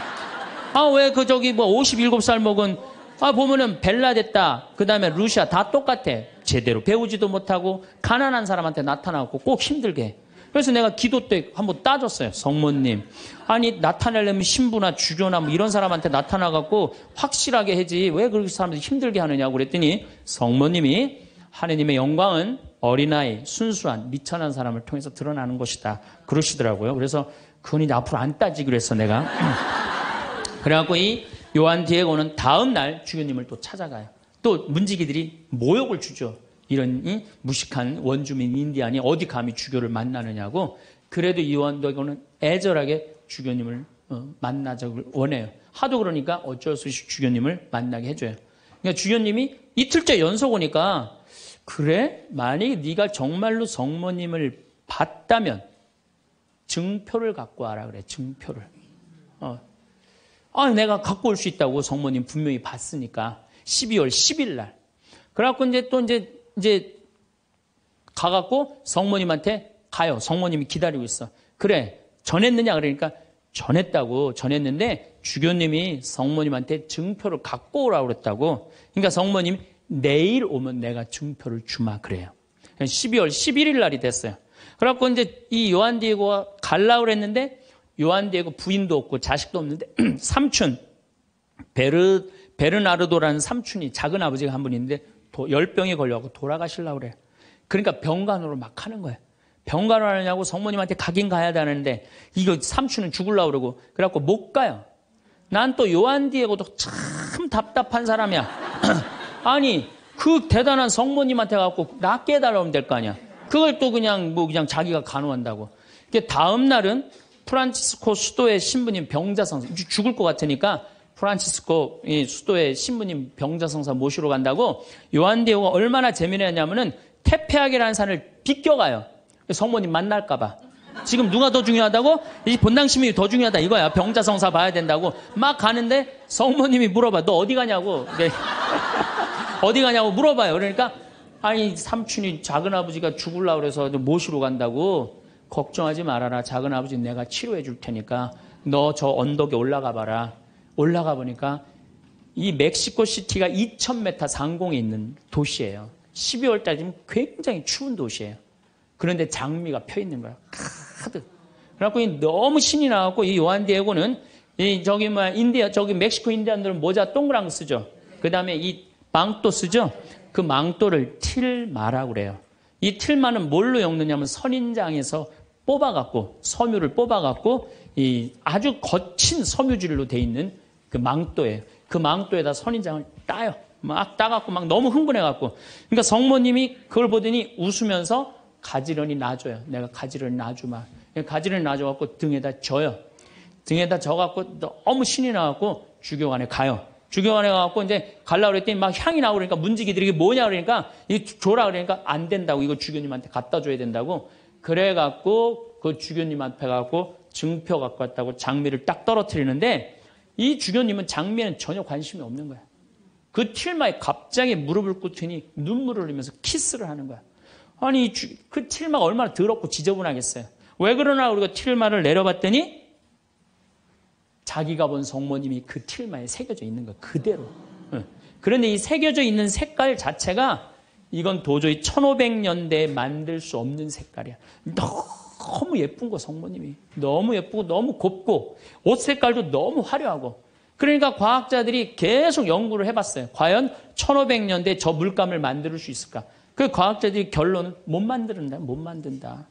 왜 그 저기 뭐 57살 먹은 보면은 벨라데타 그 다음에 루시아 다 똑같아. 제대로 배우지도 못하고 가난한 사람한테 나타나고 꼭 힘들게. 그래서 내가 기도 때 한번 따졌어요. 성모님. 아니, 나타내려면 신부나 주교나 뭐 이런 사람한테 나타나갖고 확실하게 해지. 왜 그렇게 사람들이 힘들게 하느냐고 그랬더니 성모님이 하느님의 영광은 어린아이, 순수한, 미천한 사람을 통해서 드러나는 것이다. 그러시더라고요. 그래서 그건 이제 앞으로 안 따지기로 했어, 내가. 그래갖고 이 요한 디에고는 다음 날 주교님을 또 찾아가요. 또 문지기들이 모욕을 주죠. 이런 이 무식한 원주민 인디안이 어디 감히 주교를 만나느냐고. 그래도 이 요한 디에고는 애절하게 주교님을 만나자고 원해요. 하도 그러니까 어쩔 수 없이 주교님을 만나게 해줘요. 그러니까 주교님이 이틀째 연속 오니까 그래? 만약에 네가 정말로 성모님을 봤다면 증표를 갖고 와라 그래. 증표를. 내가 갖고 올 수 있다고. 성모님 분명히 봤으니까. 12월 10일 날. 그래갖고 이제 가갖고 성모님한테 가요. 성모님이 기다리고 있어. 그래. 전했느냐? 그러니까 전했다고. 전했는데 주교님이 성모님한테 증표를 갖고 오라고 그랬다고. 그러니까 성모님이 내일 오면 내가 증표를 주마 그래요. 12월 11일 날이 됐어요. 그래갖고 이제 이 요한 디에고가 가려고 그랬는데 요한 디에고 부인도 없고 자식도 없는데 삼촌 베르나르도라는 삼촌이 작은 아버지가 한 분 있는데 열병에 걸려갖고 돌아가시려고 그래. 그러니까 병간호를 막 하는 거예요. 병간호 하느냐고 성모님한테 가긴 가야 되는데 이거 삼촌은 죽으려고 그러고 그래갖고 못 가요. 난 또 요한 디에고도 참 답답한 사람이야. 아니 그 대단한 성모님한테 가갖고 낫게 해달라고 하면 될 거 아니야. 그걸 또 그냥 자기가 간호한다고. 다음 날은 프란치스코 수도의 신부님 병자성사 죽을 것 같으니까 프란치스코 수도의 신부님 병자성사 모시러 간다고 요한 디에고가 얼마나 재미있냐면은 테페하게라는 산을 비껴가요. 성모님 만날까 봐. 지금 누가 더 중요하다고? 이 본당시민이 더 중요하다 이거야. 병자성사 봐야 된다고. 막 가는데 성모님이 물어봐. 너 어디 가냐고. 어디 가냐고 물어봐요. 그러니까 아니 삼촌이 작은아버지가 죽으려고 그래서 모시러 간다고. 걱정하지 말아라. 작은아버지 내가 치료해 줄 테니까 너 저 언덕에 올라가 봐라. 올라가 보니까 이 멕시코 시티가 2000m 상공에 있는 도시예요. 12월 달이면 굉장히 추운 도시예요. 그런데 장미가 펴 있는 거야. 가득. 그래갖고 너무 신이 나갖고 이 요한 디에고는 저기 멕시코 인디안들은 모자 동그란 거 쓰죠. 그 다음에 이 망토 쓰죠. 그 망토를 틸마라고 그래요. 이 틸마는 뭘로 엮느냐면 선인장에서 뽑아갖고 섬유를 뽑아갖고 이 아주 거친 섬유질로 돼 있는 그 망토예요. 그 망토에다 선인장을 따요. 막 따갖고 막 너무 흥분해갖고. 그러니까 성모님이 그걸 보더니 웃으면서 가지런히 놔줘요. 내가 가지런히 놔주마. 가지런히 놔줘갖고 등에다 져요. 등에다 져갖고 너무 신이 나갖고 주교관에 가요. 주교관에 가갖고 이제 가려고 그랬더니 막 향이 나오고 그러니까 문지기들이 이게 뭐냐 그러니까 이 줘라 그러니까 안 된다고. 이거 주교님한테 갖다 줘야 된다고. 그래갖고 그 주교님 앞에 가갖고 증표 갖고 왔다고 장미를 딱 떨어뜨리는데 이 주교님은 장미에는 전혀 관심이 없는 거야. 그 틸마에 갑자기 무릎을 꿇더니 눈물을 흘리면서 키스를 하는 거야. 아니 그 틸마가 얼마나 더럽고 지저분하겠어요. 왜 그러나 우리가 틸마를 내려봤더니 자기가 본 성모님이 그 틸마에 새겨져 있는 거야. 그대로. 그런데 이 새겨져 있는 색깔 자체가 이건 도저히 1500년대에 만들 수 없는 색깔이야. 너무 예쁜 거 성모님이. 너무 예쁘고 너무 곱고 옷 색깔도 너무 화려하고. 그러니까 과학자들이 계속 연구를 해봤어요. 과연 1500년대에 저 물감을 만들 수 있을까? 그 과학자들이 결론은 못 만든다.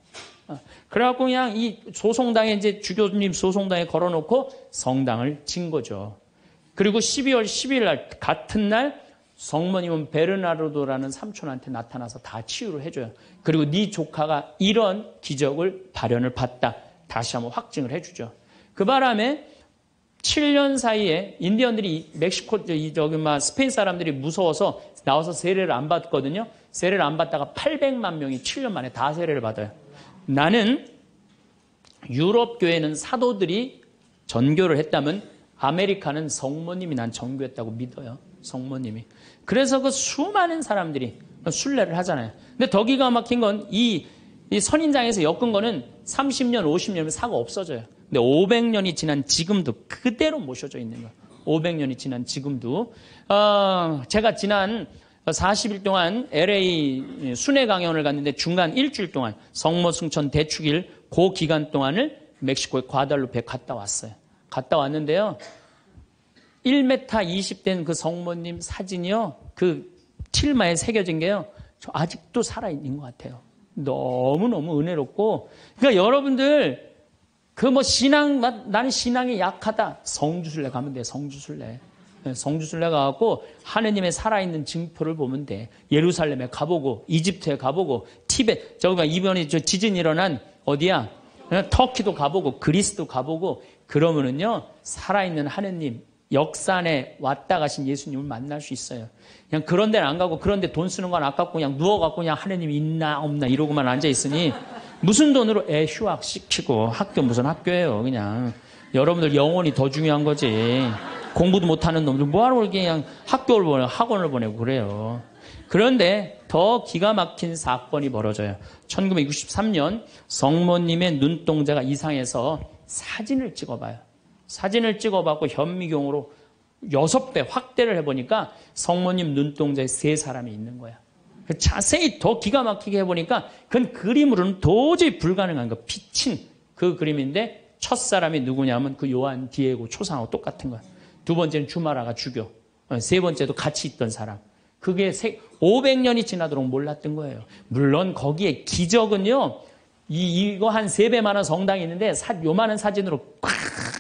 그래갖고 그냥 이 소송당에 이제 주교님 소송당에 걸어놓고 성당을 진 거죠. 그리고 12월 10일 날 같은 날 성모님은 베르나르도라는 삼촌한테 나타나서 다 치유를 해줘요. 그리고 네 조카가 이런 기적을 발현을 봤다. 다시 한번 확증을 해주죠. 그 바람에 7년 사이에 인디언들이 멕시코 스페인 사람들이 무서워서 나와서 세례를 안 받거든요. 세례를 안 받다가 800만 명이 7년 만에 다 세례를 받아요. 나는 유럽 교회는 사도들이 전교를 했다면 아메리카는 성모님이 난 전교했다고 믿어요. 성모님이. 그래서 그 수많은 사람들이 순례를 하잖아요. 근데 더 기가 막힌 건 이 선인장에서 엮은 거는 30년, 50년이면 사고 없어져요. 근데 500년이 지난 지금도 그대로 모셔져 있는 거예요. 500년이 지난 지금도. 제가 지난 40일 동안 LA 순회 강연을 갔는데 중간 일주일 동안 성모 승천 대축일 그 기간 동안을 멕시코의 과달루페에 갔다 왔어요. 갔다 왔는데요. 1m 20된 그 성모님 사진이요. 그 틸마에 새겨진 게요. 저 아직도 살아있는 것 같아요. 너무너무 은혜롭고. 그러니까 여러분들 그 뭐 나는 신앙이 약하다. 성주순례 가면 돼. 성주순례. 성주순례 가갖고 하느님의 살아있는 증표를 보면 돼. 예루살렘에 가보고 이집트에 가보고 티베트 저기가 이번에 저 지진 일어난 어디야? 터키도 가보고 그리스도 가보고 그러면은요 살아있는 하느님 역사 안에 왔다 가신 예수님을 만날 수 있어요. 그냥 그런 데는 안 가고 그런 데 돈 쓰는 건 아깝고 그냥 누워갖고 그냥 하느님이 있나 없나 이러고만 앉아있으니 무슨 돈으로 애 휴학시키고 학교 무슨 학교예요. 그냥 여러분들 영혼이 더 중요한 거지. 공부도 못하는 놈들 뭐하러 그냥 학교를 보내고 학원을 보내고 그래요. 그런데 더 기가 막힌 사건이 벌어져요. 1963년 성모님의 눈동자가 이상해서 사진을 찍어봐요. 사진을 찍어봤고 현미경으로 6배 확대를 해보니까 성모님 눈동자에 3사람이 있는 거야. 자세히 더 기가 막히게 해보니까 그건 그림으로는 도저히 불가능한 거. 비친 그 그림인데 첫 사람이 누구냐면 그 요한 디에고 초상하고 똑같은 거야. 두 번째는 주마라가 주교. 세 번째도 같이 있던 사람. 그게 500년이 지나도록 몰랐던 거예요. 물론 거기에 기적은요. 이거 한 3배만한 성당이 있는데 요만한 사진으로 꽉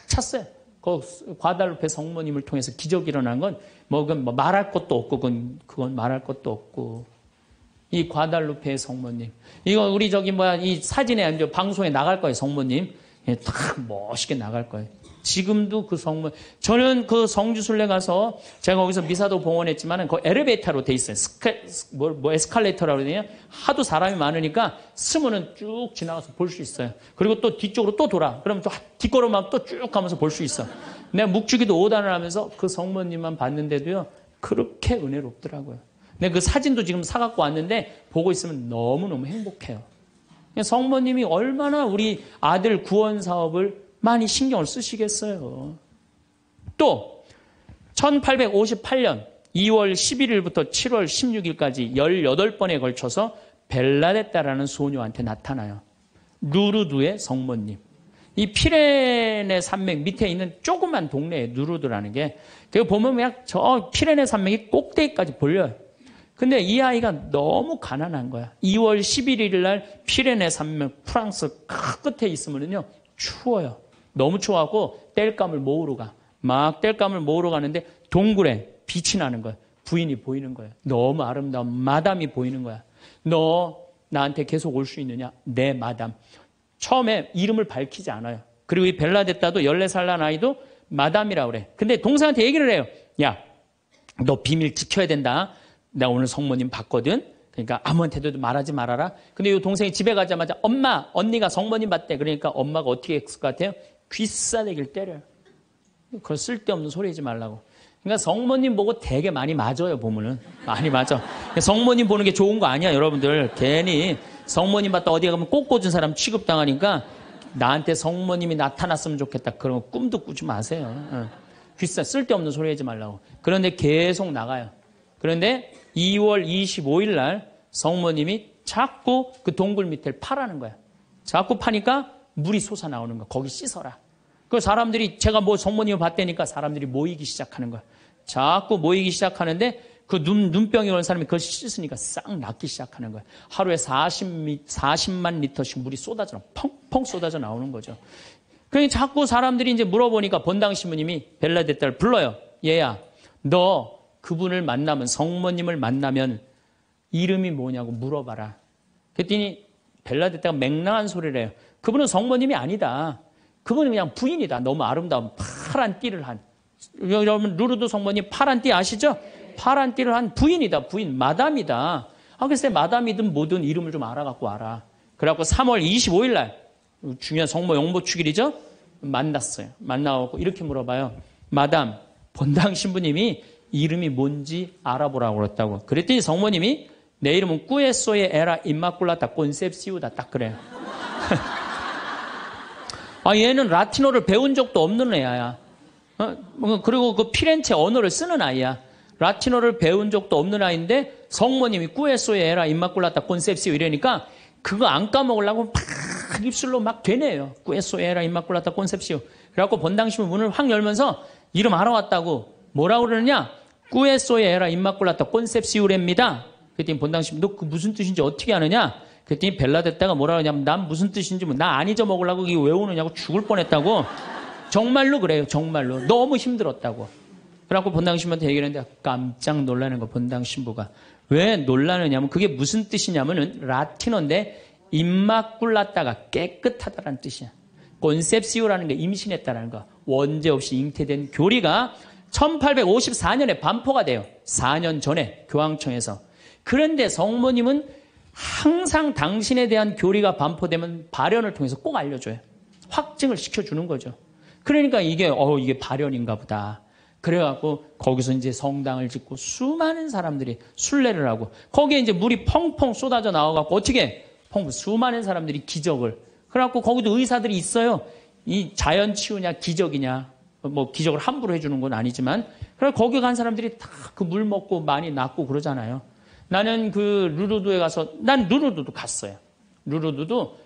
찼어요. 그 과달루페 성모님을 통해서 기적이 일어난 건 뭐 말할 것도 없고 그건 말할 것도 없고 이 과달루페 성모님 이거 우리 이 사진에 방송에 나갈 거예요. 성모님 다 멋있게 나갈 거예요. 지금도 그 성모 저는 그 성주순례 가서 제가 거기서 미사도 봉헌했지만은 그 엘리베이터로 돼 있어요. 에스컬레이터라고 그러네요. 하도 사람이 많으니까 스면은 쭉 지나가서 볼 수 있어요. 그리고 또 뒤쪽으로 또 돌아. 그러면 또 뒷걸음만 또 쭉 가면서 볼 수 있어. 내가 묵주기도 5단을 하면서 그 성모님만 봤는데도요. 그렇게 은혜롭더라고요. 근데 그 사진도 지금 사갖고 왔는데 보고 있으면 너무너무 행복해요. 성모님이 얼마나 우리 아들 구원 사업을 많이 신경을 쓰시겠어요. 또 1858년 2월 11일부터 7월 16일까지 18번에 걸쳐서 벨라데타라는 소녀한테 나타나요. 루르드의 성모님. 이 피레네 산맥 밑에 있는 조그만 동네에 누르드라는 게 그거 보면 그냥 저 피레네 산맥이 꼭대기까지 보여요. 근데 이 아이가 너무 가난한 거야. 2월 11일 날 피레네 산맥 프랑스 끝에 있으면요 추워요. 너무 추워갖고 땔감을 모으러 가. 막 땔감을 모으러 가는데 동굴에 빛이 나는 거야. 부인이 보이는 거야. 너무 아름다운 마담이 보이는 거야. 너 나한테 계속 올 수 있느냐? 네, 마담. 처음에 이름을 밝히지 않아요. 그리고 이 벨라데타도 14살 난 아이도 마담이라고 그래. 근데 동생한테 얘기를 해요. 야, 너 비밀 지켜야 된다. 내가 오늘 성모님 봤거든. 그러니까 아무한테도 말하지 말아라. 근데 이 동생이 집에 가자마자 엄마, 언니가 성모님 봤대. 그러니까 엄마가 어떻게 했을 것 같아요? 귀싸대기를 때려요. 그걸 쓸데없는 소리 하지 말라고. 그러니까 성모님 보고 되게 많이 맞아요, 보면은. 많이 맞아. 성모님 보는 게 좋은 거 아니야, 여러분들. 괜히 성모님 봤다 어디 가면 꽃 꽂은 사람 취급당하니까 나한테 성모님이 나타났으면 좋겠다. 그런 거 꿈도 꾸지 마세요. 쓸데없는 소리 하지 말라고. 그런데 계속 나가요. 그런데 2월 25일 날 성모님이 자꾸 그 동굴 밑을 파라는 거야. 자꾸 파니까 물이 솟아나오는 거야. 거기 씻어라. 그 사람들이 제가 뭐 성모님을 봤다니까 사람들이 모이기 시작하는 거야. 자꾸 모이기 시작하는데 그 눈병이 온 사람이 그걸 씻으니까 싹 낫기 시작하는 거야. 하루에 40만 리터씩 물이 쏟아져 펑펑 쏟아져 나오는 거죠. 그러니까 자꾸 사람들이 이제 물어보니까 본당 신부님이 벨라데타를 불러요. 얘야, 너 그분을 만나면 성모님을 만나면 이름이 뭐냐고 물어봐라. 그랬더니 벨라데타가 맹랑한 소리를 해요. 그분은 성모님이 아니다. 그분은 그냥 부인이다. 너무 아름다운 파란 띠를 한. 여러분 루르드 성모님 파란 띠 아시죠? 파란 띠를 한 부인이다. 부인 마담이다. 글쎄 마담이든 뭐든 이름을 좀 알아갖고 와라. 그래갖고 3월 25일 날 중요한 성모 영보 축일이죠. 만났어요. 만나갖고 이렇게 물어봐요. 마담, 본당 신부님이 이름이 뭔지 알아보라고 그랬다고. 그랬더니 성모님이 내 이름은 꾸에소의 에라 임마꿀라타 콘셉시우다 딱 그래요. 얘는 라틴어를 배운 적도 없는 애야. 그리고 그 피렌체 언어를 쓰는 아이야. 라틴어를 배운 적도 없는 아이인데 성모님이 꾸에소에 에라 임마culata 콘셉시오 이러니까 그거 안 까먹으려고 막 입술로 막 되네요. 꾸에소에 에라 임마culata 콘셉시오. 그래갖고 본당신부 문을 확 열면서 이름 알아왔다고 뭐라고 그러느냐? 꾸에소에 에라 임마culata 콘셉시오랍니다. 그랬더니 본당신부 너 그 무슨 뜻인지 어떻게 아느냐? 그랬더니 벨라데타가 뭐라 그러냐면 난 무슨 뜻인지 나 안 잊어먹으려고 이거 외우느냐고 죽을 뻔했다고. 정말로 그래요. 정말로. 너무 힘들었다고. 그래갖고 본당신부한테 얘기를 했는데 깜짝 놀라는 거 본당신부가. 왜 놀라느냐면 그게 무슨 뜻이냐면은 라틴어인데 임마culata가 깨끗하다라는 뜻이야. 콘셉시오라는 게 임신했다라는 거. 원죄 없이 잉태된 교리가 1854년에 반포가 돼요. 4년 전에 교황청에서. 그런데 성모님은 항상 당신에 대한 교리가 반포되면 발현을 통해서 꼭 알려줘요. 확증을 시켜주는 거죠. 그러니까 이게 발현인가 보다. 그래갖고 거기서 이제 성당을 짓고 수많은 사람들이 순례를 하고 거기에 이제 물이 펑펑 쏟아져 나와갖고 어떻게 수많은 사람들이 기적을. 그래갖고 거기도 의사들이 있어요. 이 자연 치유냐 기적이냐. 뭐 기적을 함부로 해주는 건 아니지만 그래서 거기 간 사람들이 다 그 물 먹고 많이 낫고 그러잖아요. 나는 그 루르드에 가서 난 루르드도 갔어요. 루르드도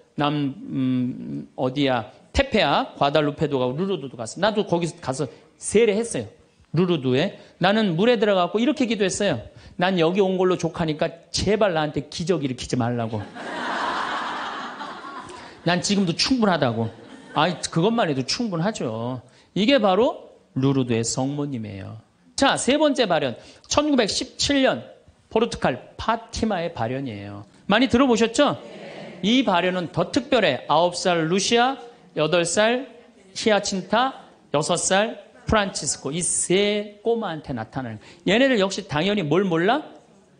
어디야 테페아 과달루페도 가고 루르드도 갔어. 나도 거기 가서 세례했어요. 루르드에 나는 물에 들어가고 이렇게 기도했어요. 난 여기 온 걸로 족하니까 제발 나한테 기적 일으키지 말라고. 난 지금도 충분하다고. 그것만 해도 충분하죠. 이게 바로 루르드의 성모님이에요. 자, 세 번째 발현. 1917년 포르투갈 파티마의 발현이에요. 많이 들어보셨죠? 이 발현은 더 특별해. 9살 루시아, 8살 히아친타, 6살 프란치스코. 이 세 꼬마한테 나타나는 거예요. 얘네들 역시 당연히 뭘 몰라?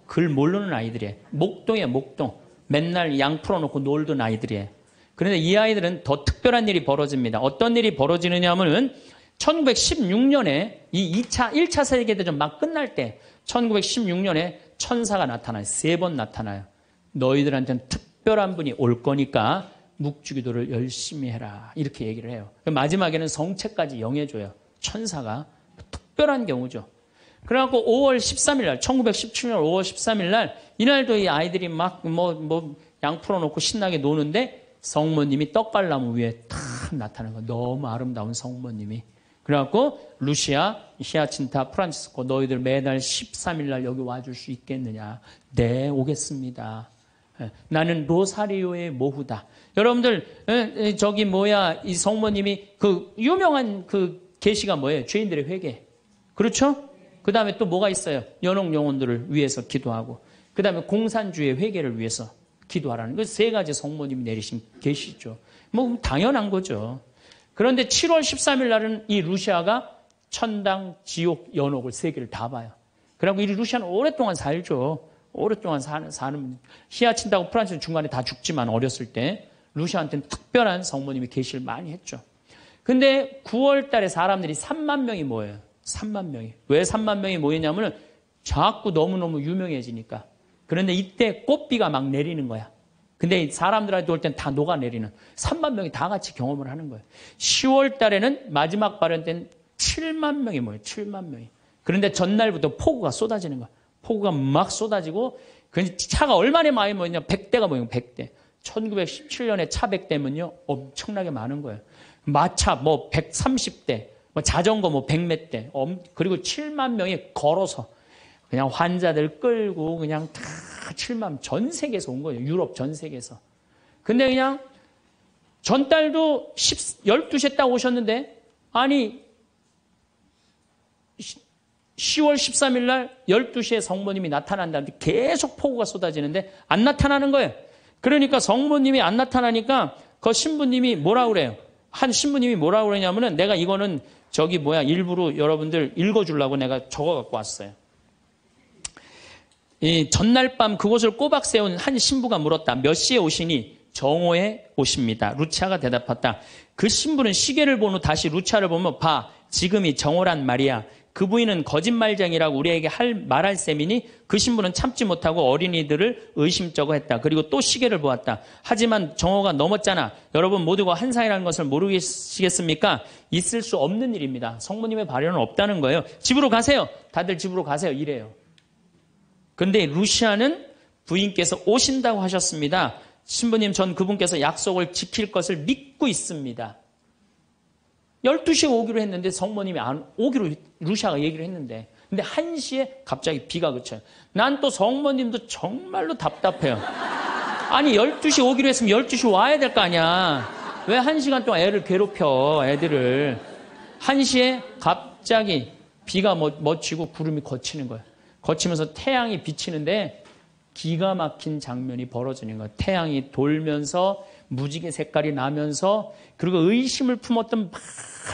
글 모르는 아이들이에요. 목동이에요, 목동. 맨날 양 풀어놓고 놀던 아이들이에요. 그런데 이 아이들은 더 특별한 일이 벌어집니다. 어떤 일이 벌어지느냐 하면은 1916년에 이 1차 세계대전 막 끝날 때 1916년에 천사가 나타나요. 3번 나타나요. 너희들한테는 특별한 분이 올 거니까 묵주기도를 열심히 해라. 이렇게 얘기를 해요. 마지막에는 성체까지 영해줘요. 천사가. 특별한 경우죠. 그래갖고 5월 13일 날, 1917년 5월 13일 날, 이날도 이 아이들이 막 양 풀어놓고 신나게 노는데 성모님이 떡갈나무 위에 탁 나타나는 거예요. 너무 아름다운 성모님이. 그래갖고 루시아, 히아친타, 프란치스코 너희들 매달 13일 날 여기 와줄 수 있겠느냐. 네, 오겠습니다. 나는 로사리오의 모후다. 여러분들 이 성모님이 그 유명한 그 계시가 뭐예요? 죄인들의 회개. 그렇죠? 그 다음에 또 뭐가 있어요? 연옥 영혼들을 위해서 기도하고 그 다음에 공산주의 회개를 위해서 기도하라는 그 세 가지 성모님이 내리신 계시죠. 뭐 당연한 거죠. 그런데 7월 13일 날은 이 루시아가 천당, 지옥, 연옥을 세 개를 다 봐요. 그리고 이 루시아는 오랫동안 살죠. 오랫동안 사는 히아친타하고 프란치스는 중간에 다 죽지만 어렸을 때 루시아한테는 특별한 성모님이 계시를 많이 했죠. 근데 9월 달에 사람들이 3만 명이 모여요. 3만 명이. 왜 3만 명이 모이냐면 자꾸 너무너무 유명해지니까. 그런데 이때 꽃비가 막 내리는 거야. 근데 사람들한테 올 땐 다 녹아내리는 3만 명이 다 같이 경험을 하는 거예요. 10월 달에는 마지막 발현 때는 7만 명이 모여요. 7만 명이. 그런데 전날부터 폭우가 쏟아지는 거야. 폭우가 막 쏟아지고 차가 얼마나 많이 모였냐. 100대가 모여요. 100대. 1917년에 차 100대면요. 엄청나게 많은 거예요. 마차 130대, 자전거 100몇 대. 그리고 7만 명이 걸어서 그냥 환자들 끌고 그냥 다 7만 전 세계에서 온 거예요. 유럽 전 세계에서. 근데 그냥 전달도 12시에 딱 오셨는데 아니 10월 13일 날 12시에 성모님이 나타난다는데 계속 폭우가 쏟아지는데 안 나타나는 거예요. 그러니까 성모님이 안 나타나니까 그 신부님이 뭐라 그래요? 한 신부님이 뭐라 그러냐면은 내가 이거는 일부러 여러분들 읽어주려고 내가 적어 갖고 왔어요. 이 전날 밤 그곳을 꼬박 세운 한 신부가 물었다. 몇 시에 오시니? 정오에 오십니다. 루치아가 대답했다. 그 신부는 시계를 본 후 다시 루치아를 보면 봐. 지금이 정오란 말이야. 그 부인은 거짓말쟁이라고 우리에게 말할 셈이니 그 신부는 참지 못하고 어린이들을 의심쩍어 했다. 그리고 또 시계를 보았다. 하지만 정오가 넘었잖아. 여러분 모두가 환상이라는 것을 모르시겠습니까? 있을 수 없는 일입니다. 성모님의 발현은 없다는 거예요. 집으로 가세요. 다들 집으로 가세요. 이래요. 근데 루시아는 부인께서 오신다고 하셨습니다. 신부님, 전 그분께서 약속을 지킬 것을 믿고 있습니다. 12시에 오기로 했는데 성모님이 안 오기로 루시아가 얘기를 했는데, 근데 1시에 갑자기 비가 그쳐요. 난 또 성모님도 정말로 답답해요. 아니 12시 오기로 했으면 12시 와야 될 거 아니야. 왜 1시간 동안 애를 괴롭혀, 애들을. 1시에 갑자기 비가 맺히고 구름이 걷히는 거예요. 걷히면서 태양이 비치는데 기가 막힌 장면이 벌어지는 거예요. 태양이 돌면서 무지개 색깔이 나면서, 그리고 의심을 품었던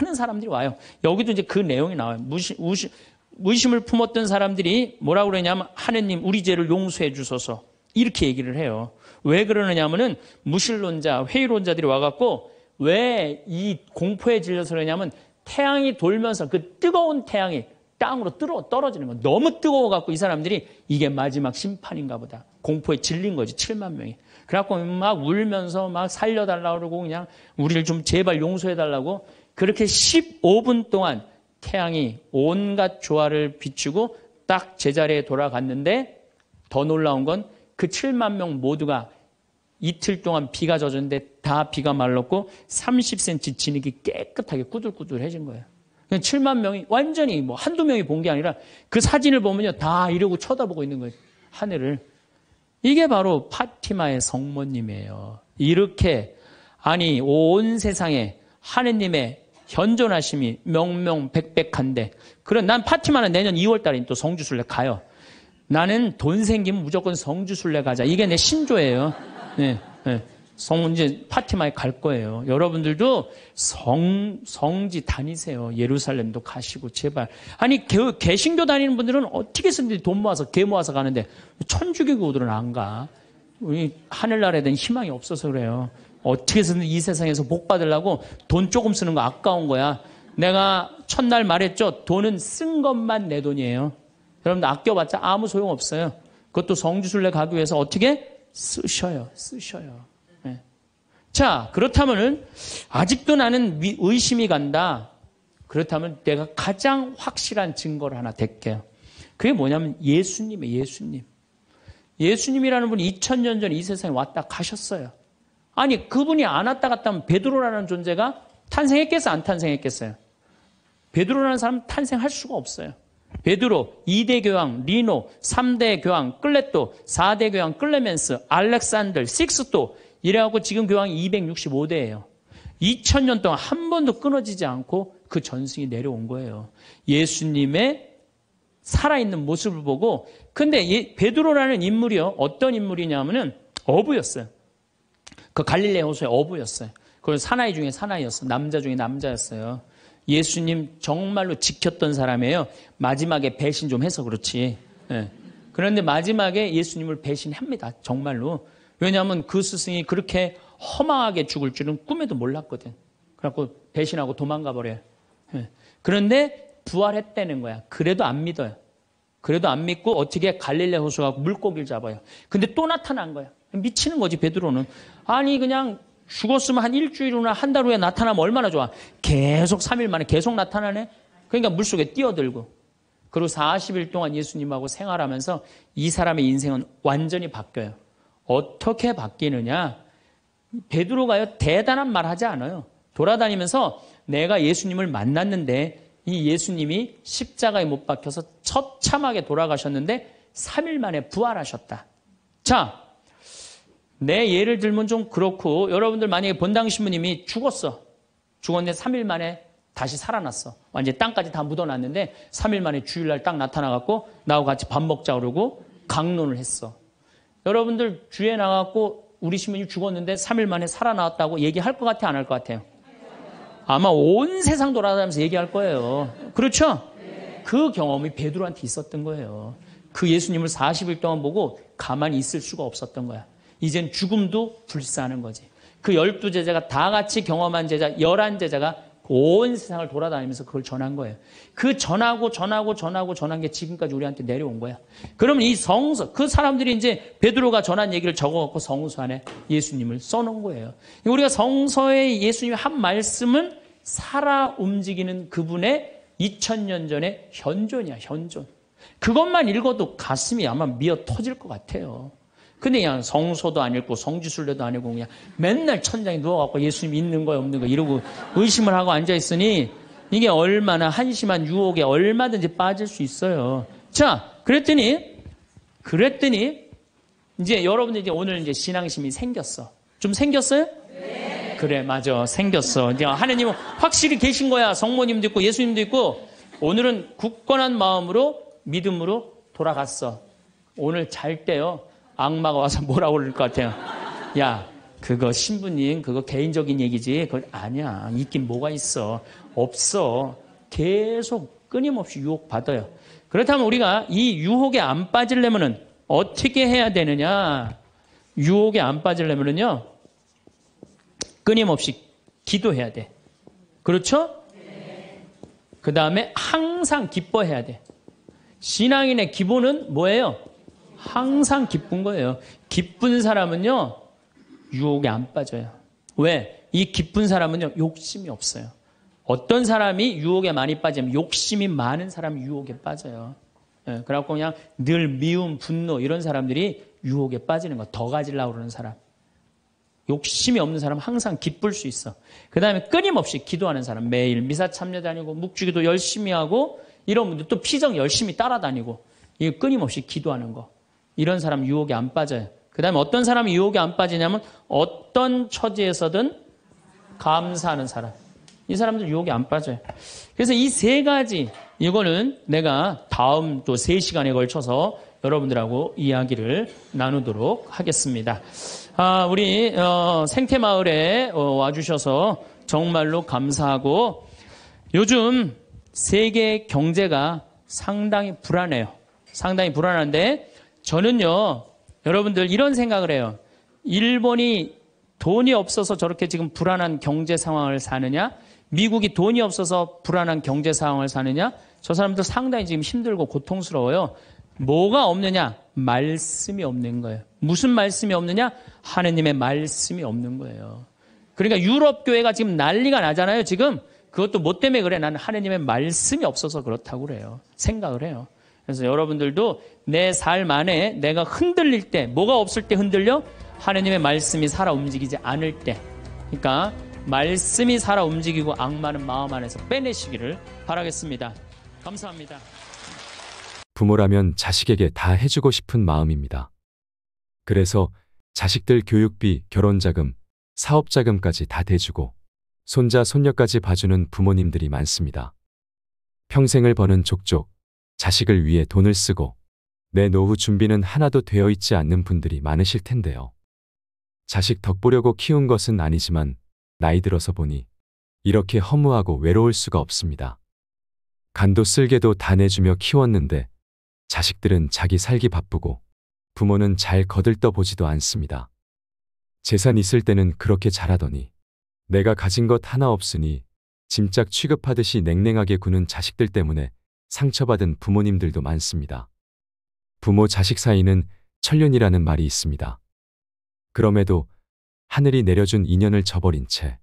많은 사람들이 와요. 여기도 이제 그 내용이 나와요. 의심을 품었던 사람들이 뭐라고 그러냐면, 하느님 우리 죄를 용서해 주소서, 이렇게 얘기를 해요. 왜 그러느냐면은 무신론자, 회의론자들이 와갖고 왜 이 공포에 질려서 그러냐면, 태양이 돌면서 그 뜨거운 태양이 땅으로 떨어지는 거예요. 너무 뜨거워갖고 이 사람들이 이게 마지막 심판인가 보다. 공포에 질린 거지, 7만 명이. 그래갖고 막 울면서 막 살려달라고 그러고, 그냥 우리를 좀 제발 용서해달라고. 그렇게 15분 동안 태양이 온갖 조화를 비추고 딱 제자리에 돌아갔는데, 더 놀라운 건 그 7만 명 모두가 이틀 동안 비가 젖었는데 다 비가 말랐고 30cm 진흙이 깨끗하게 꾸들꾸들해진 거예요. 7만 명이 완전히 뭐 한두 명이 본 게 아니라 그 사진을 보면요, 다 이러고 쳐다보고 있는 거예요, 하늘을. 이게 바로 파티마의 성모님이에요. 이렇게, 아니 온 세상에 하느님의 현존하심이 명명백백한데, 그런 난 파티마는 내년 2월 달에 또 성주순례 가요. 나는 돈 생기면 무조건 성주순례 가자, 이게 내 신조예요. 네, 네. 이제 파티마에 갈 거예요. 여러분들도 성지 다니세요. 예루살렘도 가시고, 제발. 아니, 개신교 다니는 분들은 어떻게 해서든지 돈 모아서, 개 모아서 가는데, 천주교들은 안 가. 우리 하늘나라에 대한 희망이 없어서 그래요. 어떻게 해서든 이 세상에서 복 받으려고 돈 조금 쓰는 거 아까운 거야. 내가 첫날 말했죠. 돈은 쓴 것만 내 돈이에요. 여러분들 아껴봤자 아무 소용 없어요. 그것도 성주순례 가기 위해서 어떻게? 쓰셔요. 네. 자, 그렇다면은 아직도 나는 의심이 간다. 그렇다면 내가 가장 확실한 증거를 하나 댈게요. 그게 뭐냐면 예수님이에요. 예수님. 예수님이라는 분이 2000년 전에 이 세상에 왔다 가셨어요. 아니, 그분이 안 왔다 갔다 하면 베드로라는 존재가 탄생했겠어요? 안 탄생했겠어요? 베드로라는 사람은 탄생할 수가 없어요. 베드로, 2대 교황, 리노, 3대 교황, 클레토, 4대 교황, 클레멘스, 알렉산더, 식스토, 이래갖고 지금 교황이 265대예요. 2000년 동안 한 번도 끊어지지 않고 그 전승이 내려온 거예요. 예수님의 살아있는 모습을 보고. 근데 베드로라는 인물이요, 어떤 인물이냐면은 어부였어요. 그 갈릴레 호수의 어부였어요. 그건 사나이 중에 사나이였어요. 남자 중에 남자였어요. 예수님 정말로 지켰던 사람이에요. 마지막에 배신 좀 해서 그렇지. 네. 그런데 마지막에 예수님을 배신합니다. 정말로. 왜냐하면 그 스승이 그렇게 허망하게 죽을 줄은 꿈에도 몰랐거든. 그래갖고 배신하고 도망가 버려요. 네. 그런데 부활했다는 거야. 그래도 안 믿어요. 그래도 안 믿고 어떻게 갈릴레 호수 가고 물고기를 잡아요. 근데 또 나타난 거야. 미치는 거지, 베드로는. 아니, 그냥 죽었으면 한 일주일 후나 한 달 후에 나타나면 얼마나 좋아. 계속 3일 만에 계속 나타나네. 그러니까 물속에 뛰어들고. 그리고 40일 동안 예수님하고 생활하면서 이 사람의 인생은 완전히 바뀌어요. 어떻게 바뀌느냐. 베드로가요, 대단한 말 하지 않아요. 돌아다니면서 내가 예수님을 만났는데 이 예수님이 십자가에 못 박혀서 처참하게 돌아가셨는데 3일 만에 부활하셨다. 자, 내 예를 들면 좀 그렇고, 여러분들 만약에 본당 신부님이 죽었는데 3일 만에 다시 살아났어. 완전히 땅까지 다 묻어놨는데 3일 만에 주일날 딱 나타나갖고 나하고 같이 밥 먹자 그러고 강론을 했어. 여러분들 주에 나가고 우리 신부님 죽었는데 3일 만에 살아나왔다고 얘기할 것 같아요, 안 할 것 같아요? 아마 온 세상 돌아다니면서 얘기할 거예요. 그렇죠? 그 경험이 베드로한테 있었던 거예요. 그 예수님을 40일 동안 보고 가만히 있을 수가 없었던 거야. 이젠 죽음도 불사하는 거지. 그 12제자가 다 같이 경험한 제자, 11제자가 온 세상을 돌아다니면서 그걸 전한 거예요. 그 전한 게 지금까지 우리한테 내려온 거야. 그러면 이 성서, 그 사람들이 이제 베드로가 전한 얘기를 적어갖고 성서 안에 예수님을 써놓은 거예요. 우리가 성서에 예수님이 한 말씀은 살아 움직이는 그분의 2000년 전의 현존이야, 현존. 그것만 읽어도 가슴이 아마 미어 터질 것 같아요. 근데 그냥 성서도 안 읽고 성지순례도 안 읽고 그냥 맨날 천장에 누워갖고 예수님 있는 거야 없는 거 이러고 의심을 하고 앉아있으니 이게 얼마나 한심한 유혹에 얼마든지 빠질 수 있어요. 자, 그랬더니 이제 여러분들 이제 오늘 이제 신앙심이 생겼어. 좀 생겼어요? 네. 그래, 맞아. 생겼어. 이제 하나님은 확실히 계신 거야. 성모님도 있고 예수님도 있고 오늘은 굳건한 마음으로 믿음으로 돌아갔어. 오늘 잘 때요. 악마가 와서 뭐라고 그럴 것 같아요. 야, 그거 신부님 그거 개인적인 얘기지. 그거 아니야. 있긴 뭐가 있어. 없어. 계속 끊임없이 유혹받아요. 그렇다면 우리가 이 유혹에 안 빠지려면은 어떻게 해야 되느냐? 유혹에 안 빠지려면은요. 끊임없이 기도해야 돼. 그렇죠? 네. 그 다음에 항상 기뻐해야 돼. 신앙인의 기본은 뭐예요? 항상 기쁜 거예요. 기쁜 사람은요. 유혹에 안 빠져요. 왜? 이 기쁜 사람은요. 욕심이 없어요. 어떤 사람이 유혹에 많이 빠지면 욕심이 많은 사람이 유혹에 빠져요. 예, 그래갖고 그냥 늘 미움, 분노 이런 사람들이 유혹에 빠지는 거. 더 가지려고 그러는 사람. 욕심이 없는 사람은 항상 기쁠 수 있어. 그 다음에 끊임없이 기도하는 사람. 매일 미사 참여 다니고 묵주기도 열심히 하고 이런 분들 또 피정 열심히 따라다니고 이거 끊임없이 기도하는 거. 이런 사람 유혹에 안 빠져요. 그 다음에 어떤 사람이 유혹에 안 빠지냐면 어떤 처지에서든 감사하는 사람. 이 사람들 유혹에 안 빠져요. 그래서 이 세 가지 이거는 내가 다음 또 3시간에 걸쳐서 여러분들하고 이야기를 나누도록 하겠습니다. 우리 생태마을에 와주셔서 정말로 감사하고 요즘 세계 경제가 상당히 불안해요. 상당히 불안한데 저는요. 여러분들 이런 생각을 해요. 일본이 돈이 없어서 저렇게 지금 불안한 경제 상황을 사느냐? 미국이 돈이 없어서 불안한 경제 상황을 사느냐? 저 사람들 상당히 지금 힘들고 고통스러워요. 뭐가 없느냐? 말씀이 없는 거예요. 무슨 말씀이 없느냐? 하느님의 말씀이 없는 거예요. 그러니까 유럽 교회가 지금 난리가 나잖아요. 지금 그것도 뭐 때문에 그래? 나는 하느님의 말씀이 없어서 그렇다고 그래요. 생각을 해요. 그래서 여러분들도 내 삶 안에 내가 흔들릴 때, 뭐가 없을 때 흔들려? 하느님의 말씀이 살아 움직이지 않을 때. 그러니까 말씀이 살아 움직이고 악마는 마음 안에서 빼내시기를 바라겠습니다. 감사합니다. 부모라면 자식에게 다 해주고 싶은 마음입니다. 그래서 자식들 교육비, 결혼자금, 사업자금까지 다 대주고 손자, 손녀까지 봐주는 부모님들이 많습니다. 평생을 버는 족족, 자식을 위해 돈을 쓰고 내 노후 준비는 하나도 되어 있지 않는 분들이 많으실 텐데요. 자식 덕 보려고 키운 것은 아니지만 나이 들어서 보니 이렇게 허무하고 외로울 수가 없습니다. 간도 쓸개도 다 내주며 키웠는데 자식들은 자기 살기 바쁘고 부모는 잘 거들떠 보지도 않습니다. 재산 있을 때는 그렇게 잘하더니 내가 가진 것 하나 없으니 짐짝 취급하듯이 냉랭하게 구는 자식들 때문에 상처받은 부모님들도 많습니다. 부모 자식 사이는 천륜이라는 말이 있습니다. 그럼에도 하늘이 내려준 인연을 저버린 채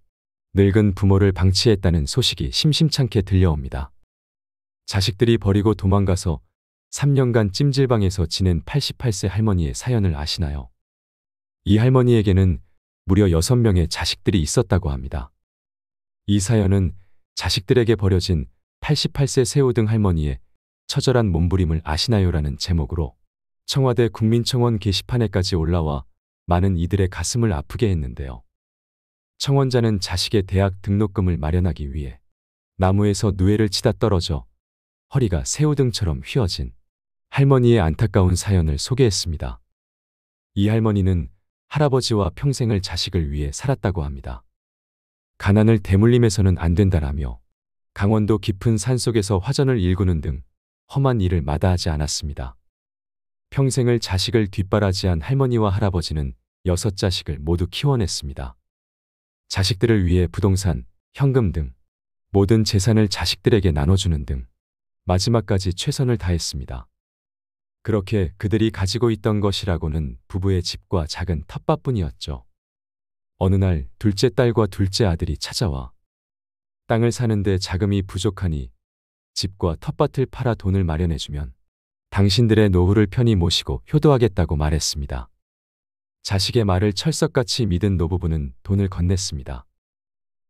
늙은 부모를 방치했다는 소식이 심심찮게 들려옵니다. 자식들이 버리고 도망가서 3년간 찜질방에서 지낸 88세 할머니의 사연을 아시나요? 이 할머니에게는 무려 6명의 자식들이 있었다고 합니다. 이 사연은 자식들에게 버려진 88세 새우등 할머니의 처절한 몸부림을 아시나요라는 제목으로 청와대 국민청원 게시판에까지 올라와 많은 이들의 가슴을 아프게 했는데요. 청원자는 자식의 대학 등록금을 마련하기 위해 나무에서 누에를 치다 떨어져 허리가 새우등처럼 휘어진 할머니의 안타까운 사연을 소개했습니다. 이 할머니는 할아버지와 평생을 자식을 위해 살았다고 합니다. 가난을 대물림해서는 안 된다라며 강원도 깊은 산속에서 화전을 일구는 등 험한 일을 마다하지 않았습니다. 평생을 자식을 뒷바라지한 할머니와 할아버지는 6자식을 모두 키워냈습니다. 자식들을 위해 부동산, 현금 등 모든 재산을 자식들에게 나눠주는 등 마지막까지 최선을 다했습니다. 그렇게 그들이 가지고 있던 것이라고는 부부의 집과 작은 텃밭뿐이었죠. 어느 날 둘째 딸과 둘째 아들이 찾아와 땅을 사는데 자금이 부족하니 집과 텃밭을 팔아 돈을 마련해주면 당신들의 노후를 편히 모시고 효도하겠다고 말했습니다. 자식의 말을 철석같이 믿은 노부부는 돈을 건넸습니다.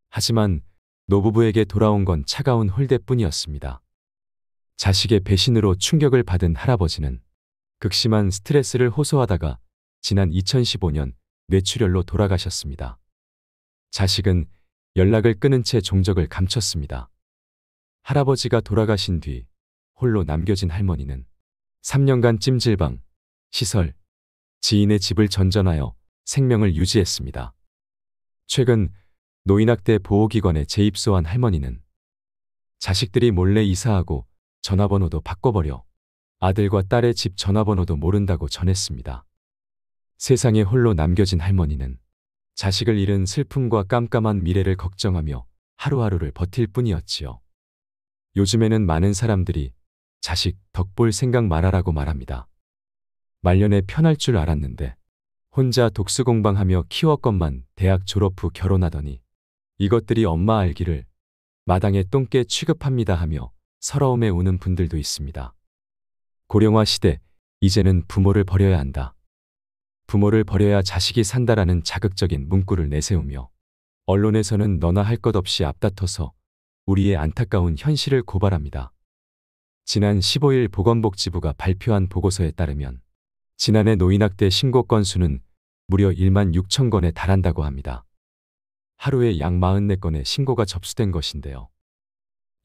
하지만 노부부에게 돌아온 건 차가운 홀대뿐이었습니다. 자식의 배신으로 충격을 받은 할아버지는 극심한 스트레스를 호소하다가 지난 2015년 뇌출혈로 돌아가셨습니다. 자식은 연락을 끊은 채 종적을 감췄습니다. 할아버지가 돌아가신 뒤 홀로 남겨진 할머니는 3년간 찜질방, 시설, 지인의 집을 전전하여 생명을 유지했습니다. 최근 노인학대 보호기관에 재입소한 할머니는 자식들이 몰래 이사하고 전화번호도 바꿔버려 아들과 딸의 집 전화번호도 모른다고 전했습니다. 세상에 홀로 남겨진 할머니는 자식을 잃은 슬픔과 깜깜한 미래를 걱정하며 하루하루를 버틸 뿐이었지요. 요즘에는 많은 사람들이 자식 덕볼 생각 말아라고 말합니다. 말년에 편할 줄 알았는데 혼자 독수공방하며 키웠건만 대학 졸업 후 결혼하더니 이것들이 엄마 알기를 마당에 똥개 취급합니다 하며 서러움에 우는 분들도 있습니다. 고령화 시대, 이제는 부모를 버려야 한다. 부모를 버려야 자식이 산다라는 자극적인 문구를 내세우며 언론에서는 너나 할 것 없이 앞다퉈서 우리의 안타까운 현실을 고발합니다. 지난 15일 보건복지부가 발표한 보고서에 따르면 지난해 노인학대 신고 건수는 무려 1만 6천 건에 달한다고 합니다. 하루에 약 44건의 신고가 접수된 것인데요.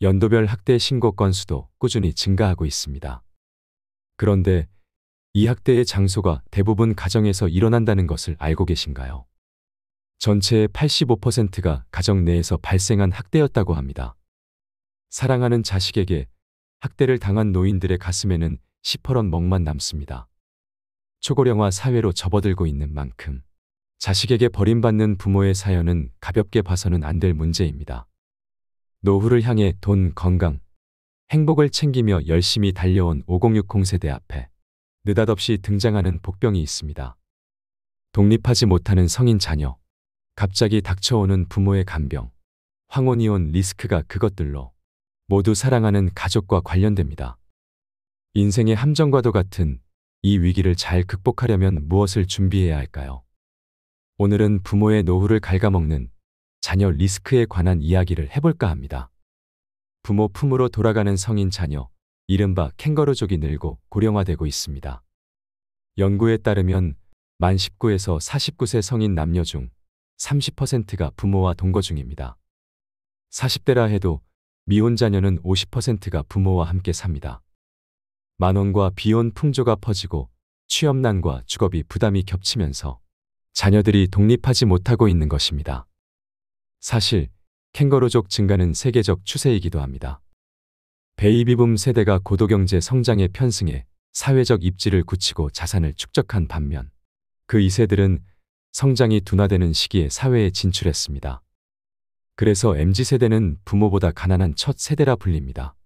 연도별 학대 신고 건수도 꾸준히 증가하고 있습니다. 그런데 이 학대의 장소가 대부분 가정에서 일어난다는 것을 알고 계신가요? 전체의 85%가 가정 내에서 발생한 학대였다고 합니다. 사랑하는 자식에게 학대를 당한 노인들의 가슴에는 시퍼런 멍만 남습니다. 초고령화 사회로 접어들고 있는 만큼 자식에게 버림받는 부모의 사연은 가볍게 봐서는 안 될 문제입니다. 노후를 향해 돈, 건강, 행복을 챙기며 열심히 달려온 5060 세대 앞에 느닷없이 등장하는 복병이 있습니다. 독립하지 못하는 성인 자녀, 갑자기 닥쳐오는 부모의 간병, 황혼이 온 리스크가 그것들로 모두 사랑하는 가족과 관련됩니다. 인생의 함정과도 같은 이 위기를 잘 극복하려면 무엇을 준비해야 할까요? 오늘은 부모의 노후를 갉아먹는 자녀 리스크에 관한 이야기를 해볼까 합니다. 부모 품으로 돌아가는 성인 자녀, 이른바 캥거루족이 늘고 고령화되고 있습니다. 연구에 따르면 만 19에서 49세 성인 남녀 중 30%가 부모와 동거 중입니다. 40대라 해도 미혼 자녀는 50%가 부모와 함께 삽니다. 만원과 비혼 풍조가 퍼지고 취업난과 주거비 부담이 겹치면서 자녀들이 독립하지 못하고 있는 것입니다. 사실 캥거루족 증가는 세계적 추세이기도 합니다. 베이비붐 세대가 고도경제 성장에 편승해 사회적 입지를 굳히고 자산을 축적한 반면 그 2세들은 성장이 둔화되는 시기에 사회에 진출했습니다. 그래서 MZ세대는 부모보다 가난한 첫 세대라 불립니다.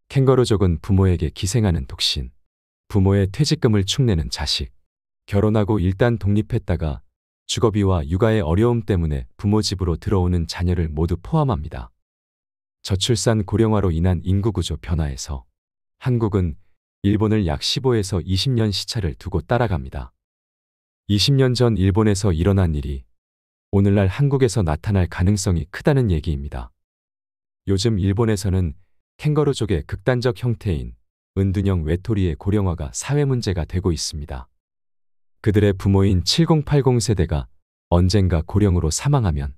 캥거루족은 부모에게 기생하는 독신, 부모의 퇴직금을 축내는 자식, 결혼하고 일단 독립했다가 주거비와 육아의 어려움 때문에 부모 집으로 들어오는 자녀를 모두 포함합니다. 저출산 고령화로 인한 인구구조 변화에서 한국은 일본을 약 15에서 20년 시차를 두고 따라갑니다. 20년 전 일본에서 일어난 일이 오늘날 한국에서 나타날 가능성이 크다는 얘기입니다. 요즘 일본에서는 캥거루족의 극단적 형태인 은둔형 외톨이의 고령화가 사회 문제가 되고 있습니다. 그들의 부모인 7080 세대가 언젠가 고령으로 사망하면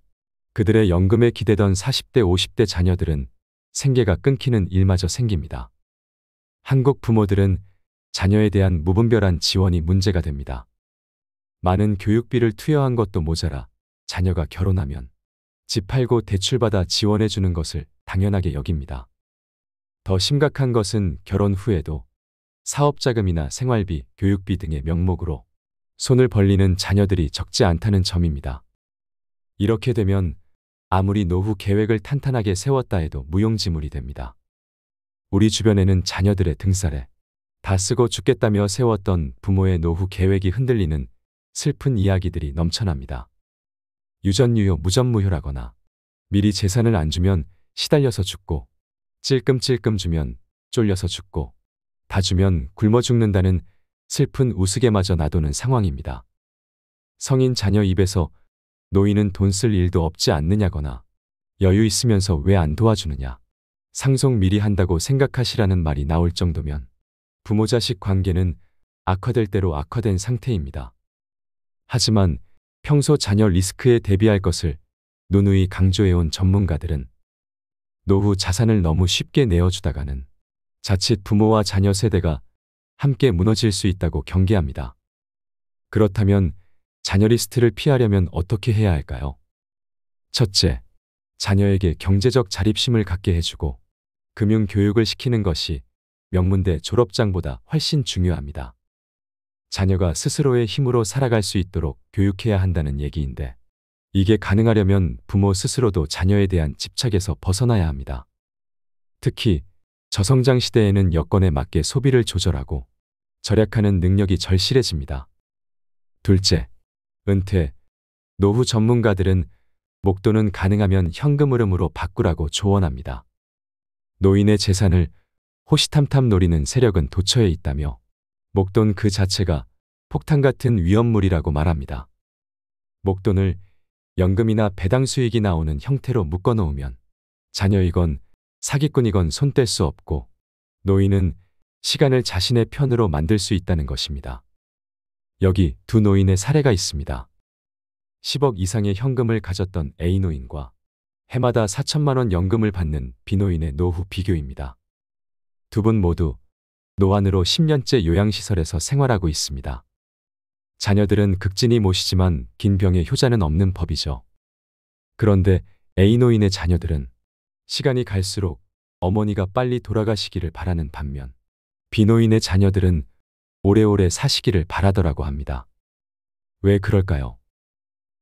그들의 연금에 기대던 40대 50대 자녀들은 생계가 끊기는 일마저 생깁니다. 한국 부모들은 자녀에 대한 무분별한 지원이 문제가 됩니다. 많은 교육비를 투여한 것도 모자라 자녀가 결혼하면 집 팔고 대출받아 지원해주는 것을 당연하게 여깁니다. 더 심각한 것은 결혼 후에도 사업자금이나 생활비, 교육비 등의 명목으로 손을 벌리는 자녀들이 적지 않다는 점입니다. 이렇게 되면 아무리 노후 계획을 탄탄하게 세웠다 해도 무용지물이 됩니다. 우리 주변에는 자녀들의 등살에 다 쓰고 죽겠다며 세웠던 부모의 노후 계획이 흔들리는 슬픈 이야기들이 넘쳐납니다. 유전유효 무전무효라거나 미리 재산을 안 주면 시달려서 죽고 찔끔찔끔 주면 쫄려서 죽고 다 주면 굶어 죽는다는 슬픈 우스개마저 놔두는 상황입니다. 성인 자녀 입에서 노인은 돈 쓸 일도 없지 않느냐거나 여유 있으면서 왜 안 도와주느냐, 상속 미리 한다고 생각하시라는 말이 나올 정도면 부모 자식 관계는 악화될 대로 악화된 상태입니다. 하지만 평소 자녀 리스크에 대비할 것을 누누이 강조해온 전문가들은 노후 자산을 너무 쉽게 내어주다가는 자칫 부모와 자녀 세대가 함께 무너질 수 있다고 경계합니다. 그렇다면 자녀 리스트를 피하려면 어떻게 해야 할까요? 첫째, 자녀에게 경제적 자립심을 갖게 해주고 금융 교육을 시키는 것이 명문대 졸업장보다 훨씬 중요합니다. 자녀가 스스로의 힘으로 살아갈 수 있도록 교육해야 한다는 얘기인데, 이게 가능하려면 부모 스스로도 자녀에 대한 집착에서 벗어나야 합니다. 특히 저성장 시대에는 여건에 맞게 소비를 조절하고 절약하는 능력이 절실해집니다. 둘째, 은퇴. 노후 전문가들은 목돈은 가능하면 현금 흐름으로 바꾸라고 조언합니다. 노인의 재산을 호시탐탐 노리는 세력은 도처에 있다며 목돈 그 자체가 폭탄 같은 위험물이라고 말합니다. 목돈을 연금이나 배당 수익이 나오는 형태로 묶어놓으면 자녀이건 사기꾼이건 손 뗄 수 없고 노인은 시간을 자신의 편으로 만들 수 있다는 것입니다. 여기 두 노인의 사례가 있습니다. 10억 이상의 현금을 가졌던 A노인과 해마다 4천만 원 연금을 받는 B노인의 노후 비교입니다. 두 분 모두 노안으로 10년째 요양시설에서 생활하고 있습니다. 자녀들은 극진히 모시지만 긴 병에 효자는 없는 법이죠. 그런데 A노인의 자녀들은 시간이 갈수록 어머니가 빨리 돌아가시기를 바라는 반면 B노인의 자녀들은 오래오래 사시기를 바라더라고 합니다. 왜 그럴까요?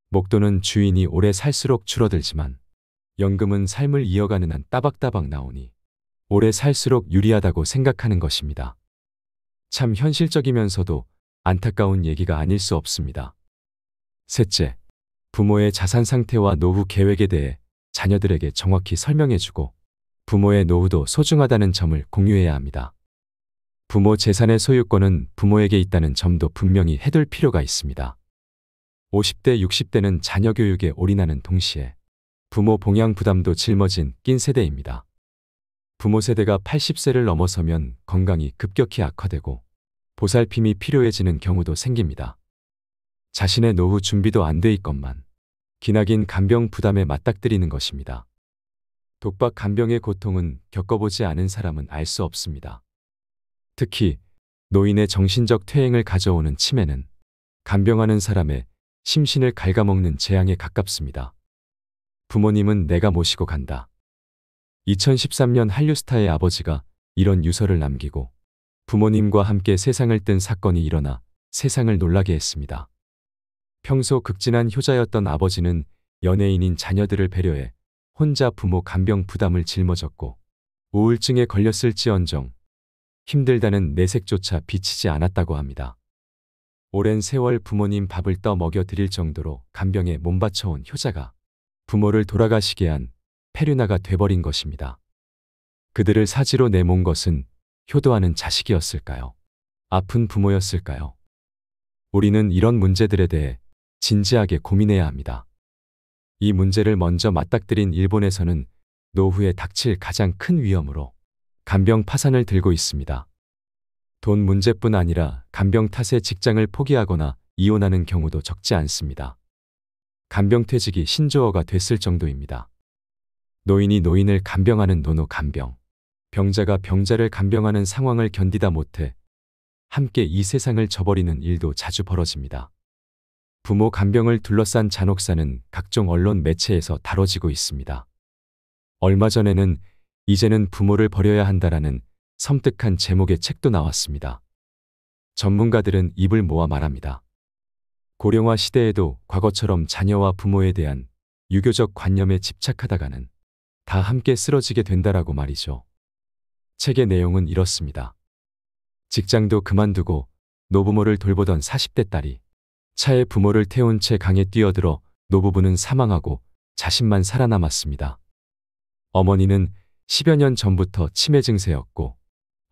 목돈은 주인이 오래 살수록 줄어들지만 연금은 삶을 이어가는 한 따박따박 나오니 오래 살수록 유리하다고 생각하는 것입니다. 참 현실적이면서도 안타까운 얘기가 아닐 수 없습니다. 셋째, 부모의 자산 상태와 노후 계획에 대해 자녀들에게 정확히 설명해주고 부모의 노후도 소중하다는 점을 공유해야 합니다. 부모 재산의 소유권은 부모에게 있다는 점도 분명히 해둘 필요가 있습니다. 50대, 60대는 자녀 교육에 올인하는 동시에 부모 봉양 부담도 짊어진 낀 세대입니다. 부모 세대가 80세를 넘어서면 건강이 급격히 악화되고 보살핌이 필요해지는 경우도 생깁니다. 자신의 노후 준비도 안 돼 있건만 기나긴 간병 부담에 맞닥뜨리는 것입니다. 독박 간병의 고통은 겪어보지 않은 사람은 알 수 없습니다. 특히 노인의 정신적 퇴행을 가져오는 치매는 간병하는 사람의 심신을 갉아먹는 재앙에 가깝습니다. 부모님은 내가 모시고 간다. 2013년 한류스타의 아버지가 이런 유서를 남기고 부모님과 함께 세상을 뜬 사건이 일어나 세상을 놀라게 했습니다. 평소 극진한 효자였던 아버지는 연예인인 자녀들을 배려해 혼자 부모 간병 부담을 짊어졌고 우울증에 걸렸을지언정 힘들다는 내색조차 비치지 않았다고 합니다. 오랜 세월 부모님 밥을 떠 먹여 드릴 정도로 간병에 몸바쳐온 효자가 부모를 돌아가시게 한 페류나가 돼버린 것입니다. 그들을 사지로 내몬 것은 효도하는 자식이었을까요? 아픈 부모였을까요? 우리는 이런 문제들에 대해 진지하게 고민해야 합니다. 이 문제를 먼저 맞닥뜨린 일본에서는 노후에 닥칠 가장 큰 위험으로 간병 파산을 들고 있습니다. 돈 문제뿐 아니라 간병 탓에 직장을 포기하거나 이혼하는 경우도 적지 않습니다. 간병퇴직이 신조어가 됐을 정도입니다. 노인이 노인을 간병하는 노노 간병, 병자가 병자를 간병하는 상황을 견디다 못해 함께 이 세상을 져버리는 일도 자주 벌어집니다. 부모 간병을 둘러싼 잔혹사는 각종 언론 매체에서 다뤄지고 있습니다. 얼마 전에는 이제는 부모를 버려야 한다라는 섬뜩한 제목의 책도 나왔습니다. 전문가들은 입을 모아 말합니다. 고령화 시대에도 과거처럼 자녀와 부모에 대한 유교적 관념에 집착하다가는 다 함께 쓰러지게 된다라고 말이죠. 책의 내용은 이렇습니다. 직장도 그만두고 노부모를 돌보던 40대 딸이 차에 부모를 태운 채 강에 뛰어들어 노부부는 사망하고 자신만 살아남았습니다. 어머니는 10여 년 전부터 치매 증세였고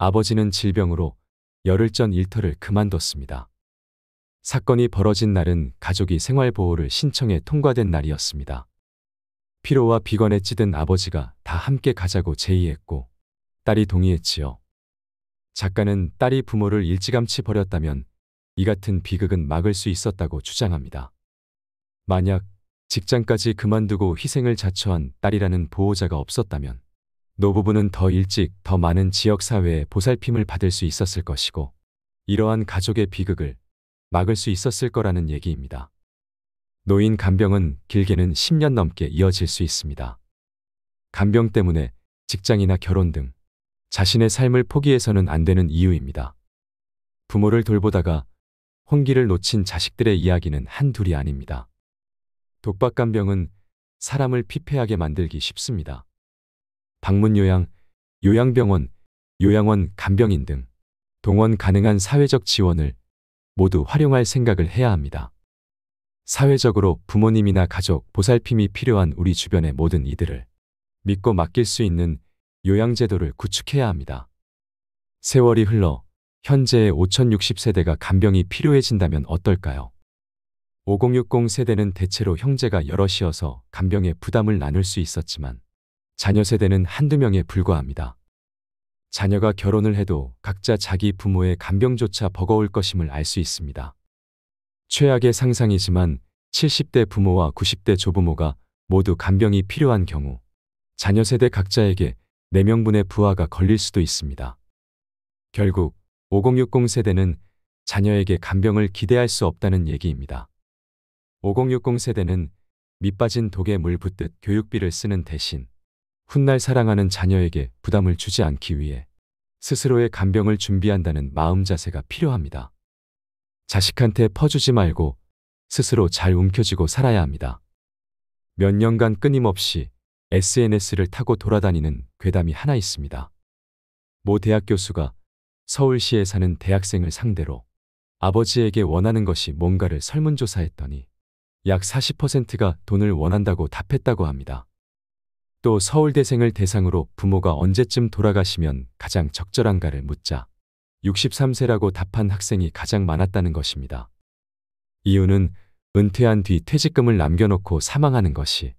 아버지는 질병으로 열흘 전 일터를 그만뒀습니다. 사건이 벌어진 날은 가족이 생활보호를 신청해 통과된 날이었습니다. 피로와 비관에 찌든 아버지가 다 함께 가자고 제의했고 딸이 동의했지요. 작가는 딸이 부모를 일찌감치 버렸다면 이 같은 비극은 막을 수 있었다고 주장합니다. 만약 직장까지 그만두고 희생을 자처한 딸이라는 보호자가 없었다면 노부부는 더 일찍 더 많은 지역사회의 보살핌을 받을 수 있었을 것이고 이러한 가족의 비극을 막을 수 있었을 거라는 얘기입니다. 노인 간병은 길게는 10년 넘게 이어질 수 있습니다. 간병 때문에 직장이나 결혼 등 자신의 삶을 포기해서는 안 되는 이유입니다. 부모를 돌보다가 혼기를 놓친 자식들의 이야기는 한둘이 아닙니다. 독박간병은 사람을 피폐하게 만들기 쉽습니다. 방문요양, 요양병원, 요양원 간병인 등 동원 가능한 사회적 지원을 모두 활용할 생각을 해야 합니다. 사회적으로 부모님이나 가족, 보살핌이 필요한 우리 주변의 모든 이들을 믿고 맡길 수 있는 요양제도를 구축해야 합니다. 세월이 흘러 현재의 5060세대가 간병이 필요해진다면 어떨까요? 5060 세대는 대체로 형제가 여럿이어서 간병의 부담을 나눌 수 있었지만 자녀 세대는 한두 명에 불과합니다. 자녀가 결혼을 해도 각자 자기 부모의 간병조차 버거울 것임을 알 수 있습니다. 최악의 상상이지만 70대 부모와 90대 조부모가 모두 간병이 필요한 경우 자녀 세대 각자에게 4명분의 부하가 걸릴 수도 있습니다. 결국 5060 세대는 자녀에게 간병을 기대할 수 없다는 얘기입니다. 5060 세대는 밑빠진 독에 물 붓듯 교육비를 쓰는 대신 훗날 사랑하는 자녀에게 부담을 주지 않기 위해 스스로의 간병을 준비한다는 마음 자세가 필요합니다. 자식한테 퍼주지 말고 스스로 잘 움켜쥐고 살아야 합니다. 몇 년간 끊임없이 SNS를 타고 돌아다니는 괴담이 하나 있습니다. 모 대학 교수가 서울시에 사는 대학생을 상대로 아버지에게 원하는 것이 뭔가를 설문조사했더니 약 40%가 돈을 원한다고 답했다고 합니다. 또 서울대생을 대상으로 부모가 언제쯤 돌아가시면 가장 적절한가를 묻자 63세라고 답한 학생이 가장 많았다는 것입니다. 이유는 은퇴한 뒤 퇴직금을 남겨놓고 사망하는 것이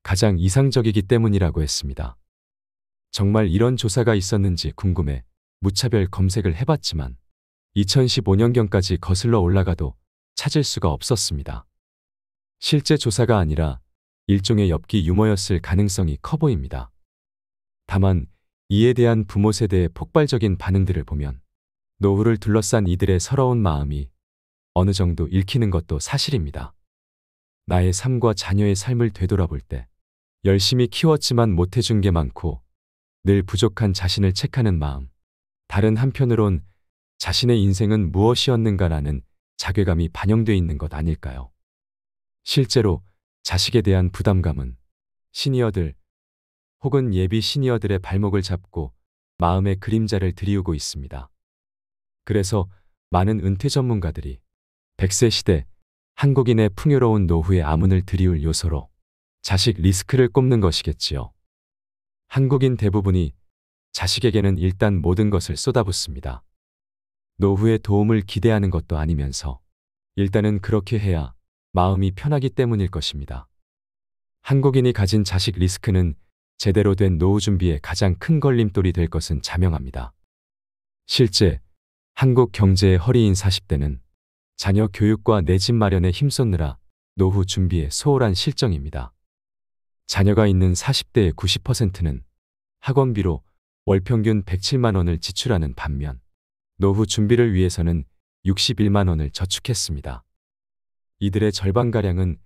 가장 이상적이기 때문이라고 했습니다. 정말 이런 조사가 있었는지 궁금해 무차별 검색을 해봤지만 2015년경까지 거슬러 올라가도 찾을 수가 없었습니다. 실제 조사가 아니라 일종의 엽기 유머였을 가능성이 커 보입니다. 다만 이에 대한 부모 세대의 폭발적인 반응들을 보면 노후를 둘러싼 이들의 서러운 마음이 어느 정도 읽히는 것도 사실입니다. 나의 삶과 자녀의 삶을 되돌아볼 때 열심히 키웠지만 못해준 게 많고 늘 부족한 자신을 책하는 마음, 다른 한편으론 자신의 인생은 무엇이었는가라는 자괴감이 반영돼 있는 것 아닐까요? 실제로 자식에 대한 부담감은 시니어들 혹은 예비 시니어들의 발목을 잡고 마음의 그림자를 드리우고 있습니다. 그래서 많은 은퇴 전문가들이 100세 시대 한국인의 풍요로운 노후의 암운을 드리울 요소로 자식 리스크를 꼽는 것이겠지요. 한국인 대부분이 자식에게는 일단 모든 것을 쏟아붓습니다. 노후의 도움을 기대하는 것도 아니면서 일단은 그렇게 해야 마음이 편하기 때문일 것입니다. 한국인이 가진 자식 리스크는 제대로 된 노후 준비에 가장 큰 걸림돌이 될 것은 자명합니다. 실제 한국 경제의 허리인 40대는 자녀 교육과 내 집 마련에 힘쏟느라 노후 준비에 소홀한 실정입니다. 자녀가 있는 40대의 90%는 학원비로 월 평균 107만 원을 지출하는 반면 노후 준비를 위해서는 61만 원을 저축했습니다. 이들의 절반가량은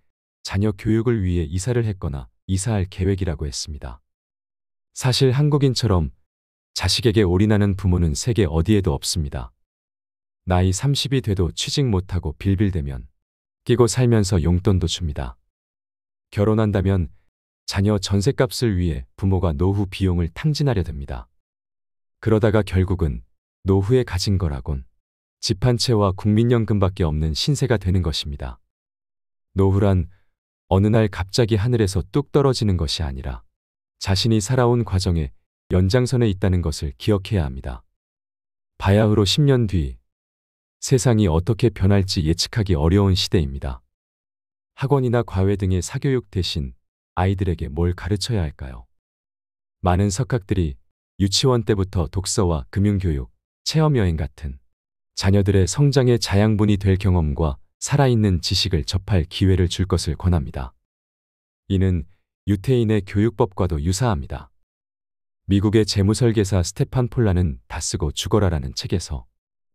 자녀 교육을 위해 이사를 했거나 이사할 계획이라고 했습니다. 사실 한국인처럼 자식에게 올인하는 부모는 세계 어디에도 없습니다. 나이 30이 돼도 취직 못하고 빌빌대면 끼고 살면서 용돈도 줍니다. 결혼한다면 자녀 전셋값을 위해 부모가 노후 비용을 탕진하려 듭니다. 그러다가 결국은 노후에 가진 거라곤 집 한 채와 국민연금밖에 없는 신세가 되는 것입니다. 노후란 어느 날 갑자기 하늘에서 뚝 떨어지는 것이 아니라 자신이 살아온 과정의 연장선에 있다는 것을 기억해야 합니다. 바야흐로 10년 뒤 세상이 어떻게 변할지 예측하기 어려운 시대입니다. 학원이나 과외 등의 사교육 대신 아이들에게 뭘 가르쳐야 할까요? 많은 석학들이 유치원 때부터 독서와 금융교육, 체험여행 같은 자녀들의 성장의 자양분이 될 경험과 살아있는 지식을 접할 기회를 줄 것을 권합니다. 이는 유태인의 교육법과도 유사합니다. 미국의 재무설계사 스테판 폴라는 다 쓰고 죽어라라는 책에서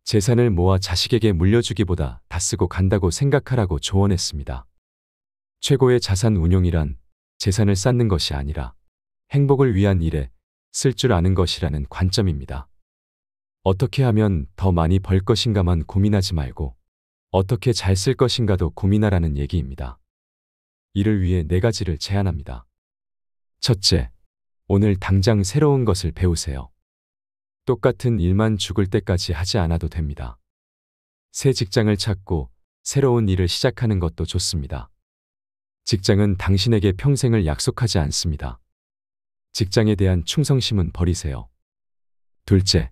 재산을 모아 자식에게 물려주기보다 다 쓰고 간다고 생각하라고 조언했습니다. 최고의 자산 운용이란 재산을 쌓는 것이 아니라 행복을 위한 일에 쓸 줄 아는 것이라는 관점입니다. 어떻게 하면 더 많이 벌 것인가만 고민하지 말고 어떻게 잘 쓸 것인가도 고민하라는 얘기입니다. 이를 위해 4가지를 제안합니다. 첫째, 오늘 당장 새로운 것을 배우세요. 똑같은 일만 죽을 때까지 하지 않아도 됩니다. 새 직장을 찾고 새로운 일을 시작하는 것도 좋습니다. 직장은 당신에게 평생을 약속하지 않습니다. 직장에 대한 충성심은 버리세요. 둘째,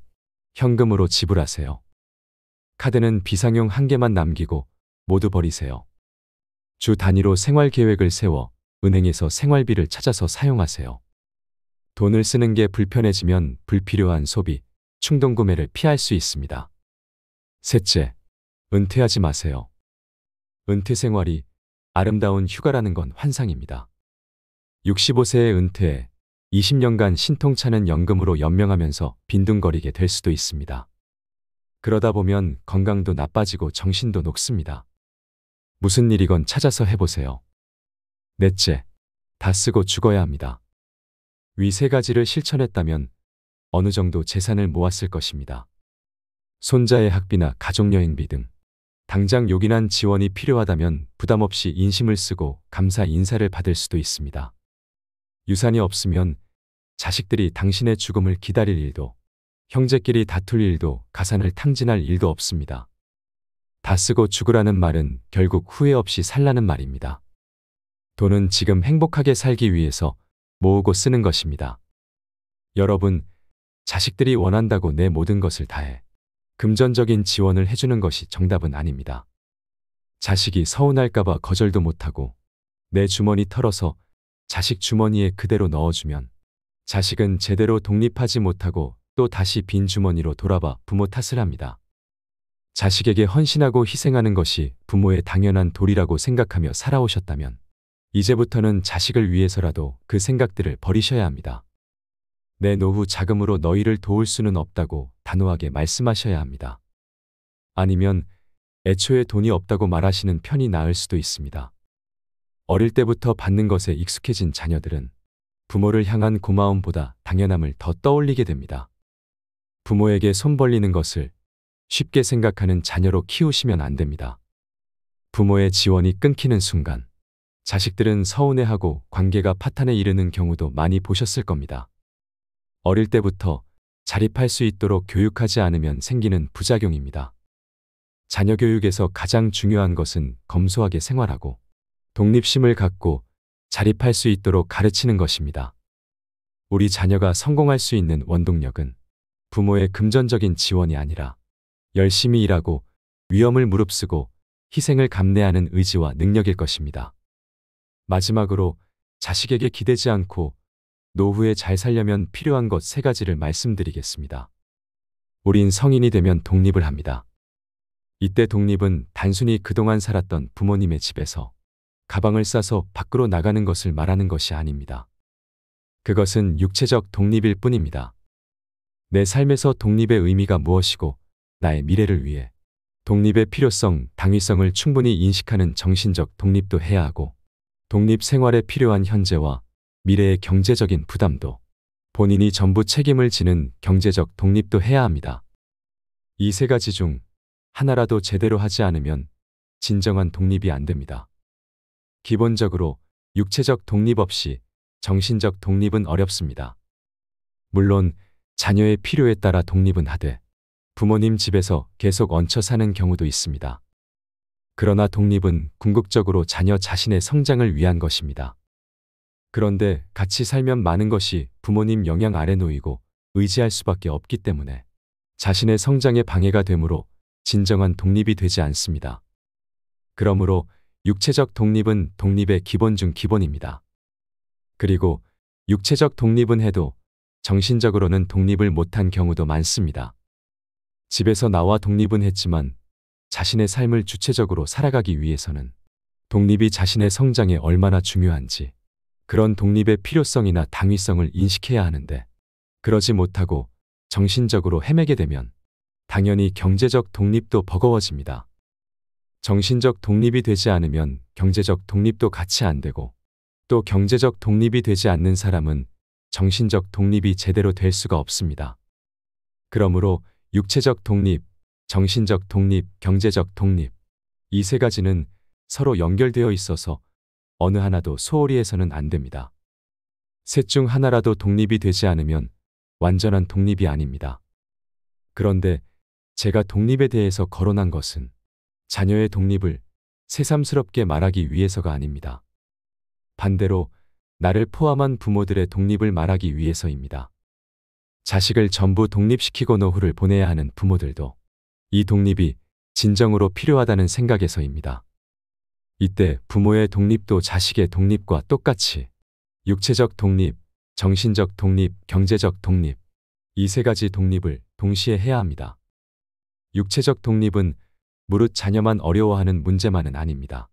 현금으로 지불하세요. 카드는 비상용 1개만 남기고 모두 버리세요. 주 단위로 생활 계획을 세워 은행에서 생활비를 찾아서 사용하세요. 돈을 쓰는 게 불편해지면 불필요한 소비, 충동구매를 피할 수 있습니다. 셋째, 은퇴하지 마세요. 은퇴 생활이 아름다운 휴가라는 건 환상입니다. 65세에 은퇴해 20년간 신통차는 연금으로 연명하면서 빈둥거리게 될 수도 있습니다. 그러다 보면 건강도 나빠지고 정신도 녹습니다. 무슨 일이건 찾아서 해보세요. 넷째, 다 쓰고 죽어야 합니다. 위 3가지를 실천했다면 어느 정도 재산을 모았을 것입니다. 손자의 학비나 가족여행비 등 당장 요긴한 지원이 필요하다면 부담 없이 인심을 쓰고 감사 인사를 받을 수도 있습니다. 유산이 없으면 자식들이 당신의 죽음을 기다릴 일도, 형제끼리 다툴 일도, 가산을 탕진할 일도 없습니다. 다 쓰고 죽으라는 말은 결국 후회 없이 살라는 말입니다. 돈은 지금 행복하게 살기 위해서 모으고 쓰는 것입니다. 여러분, 자식들이 원한다고 내 모든 것을 다해 금전적인 지원을 해주는 것이 정답은 아닙니다. 자식이 서운할까봐 거절도 못하고 내 주머니 털어서 자식 주머니에 그대로 넣어주면 자식은 제대로 독립하지 못하고 또 다시 빈 주머니로 돌아봐 부모 탓을 합니다. 자식에게 헌신하고 희생하는 것이 부모의 당연한 도리라고 생각하며 살아오셨다면 이제부터는 자식을 위해서라도 그 생각들을 버리셔야 합니다. 내 노후 자금으로 너희를 도울 수는 없다고 단호하게 말씀하셔야 합니다. 아니면 애초에 돈이 없다고 말하시는 편이 나을 수도 있습니다. 어릴 때부터 받는 것에 익숙해진 자녀들은 부모를 향한 고마움보다 당연함을 더 떠올리게 됩니다. 부모에게 손 벌리는 것을 쉽게 생각하는 자녀로 키우시면 안 됩니다. 부모의 지원이 끊기는 순간 자식들은 서운해하고 관계가 파탄에 이르는 경우도 많이 보셨을 겁니다. 어릴 때부터 자립할 수 있도록 교육하지 않으면 생기는 부작용입니다. 자녀 교육에서 가장 중요한 것은 검소하게 생활하고 독립심을 갖고 자립할 수 있도록 가르치는 것입니다. 우리 자녀가 성공할 수 있는 원동력은 부모의 금전적인 지원이 아니라 열심히 일하고 위험을 무릅쓰고 희생을 감내하는 의지와 능력일 것입니다. 마지막으로 자식에게 기대지 않고 노후에 잘 살려면 필요한 것 3가지를 말씀드리겠습니다. 우린 성인이 되면 독립을 합니다. 이때 독립은 단순히 그동안 살았던 부모님의 집에서 가방을 싸서 밖으로 나가는 것을 말하는 것이 아닙니다. 그것은 육체적 독립일 뿐입니다. 내 삶에서 독립의 의미가 무엇이고 나의 미래를 위해 독립의 필요성, 당위성을 충분히 인식하는 정신적 독립도 해야 하고 독립 생활에 필요한 현재와 미래의 경제적인 부담도 본인이 전부 책임을 지는 경제적 독립도 해야 합니다. 이 3가지 중 하나라도 제대로 하지 않으면 진정한 독립이 안 됩니다. 기본적으로 육체적 독립 없이 정신적 독립은 어렵습니다. 물론 자녀의 필요에 따라 독립은 하되 부모님 집에서 계속 얹혀 사는 경우도 있습니다. 그러나 독립은 궁극적으로 자녀 자신의 성장을 위한 것입니다. 그런데 같이 살면 많은 것이 부모님 영향 아래 놓이고 의지할 수밖에 없기 때문에 자신의 성장에 방해가 되므로 진정한 독립이 되지 않습니다. 그러므로 육체적 독립은 독립의 기본 중 기본입니다. 그리고 육체적 독립은 해도 정신적으로는 독립을 못한 경우도 많습니다. 집에서 나와 독립은 했지만 자신의 삶을 주체적으로 살아가기 위해서는 독립이 자신의 성장에 얼마나 중요한지, 그런 독립의 필요성이나 당위성을 인식해야 하는데, 그러지 못하고 정신적으로 헤매게 되면 당연히 경제적 독립도 버거워집니다. 정신적 독립이 되지 않으면 경제적 독립도 같이 안 되고, 또 경제적 독립이 되지 않는 사람은 정신적 독립이 제대로 될 수가 없습니다. 그러므로 육체적 독립, 정신적 독립, 경제적 독립, 이 세 가지는 서로 연결되어 있어서 어느 하나도 소홀히 해서는 안 됩니다. 셋 중 하나라도 독립이 되지 않으면 완전한 독립이 아닙니다. 그런데 제가 독립에 대해서 거론한 것은 자녀의 독립을 새삼스럽게 말하기 위해서가 아닙니다. 반대로 나를 포함한 부모들의 독립을 말하기 위해서입니다. 자식을 전부 독립시키고 노후를 보내야 하는 부모들도 이 독립이 진정으로 필요하다는 생각에서입니다. 이때 부모의 독립도 자식의 독립과 똑같이 육체적 독립, 정신적 독립, 경제적 독립, 이 세 가지 독립을 동시에 해야 합니다. 육체적 독립은 무릇 자녀만 어려워하는 문제만은 아닙니다.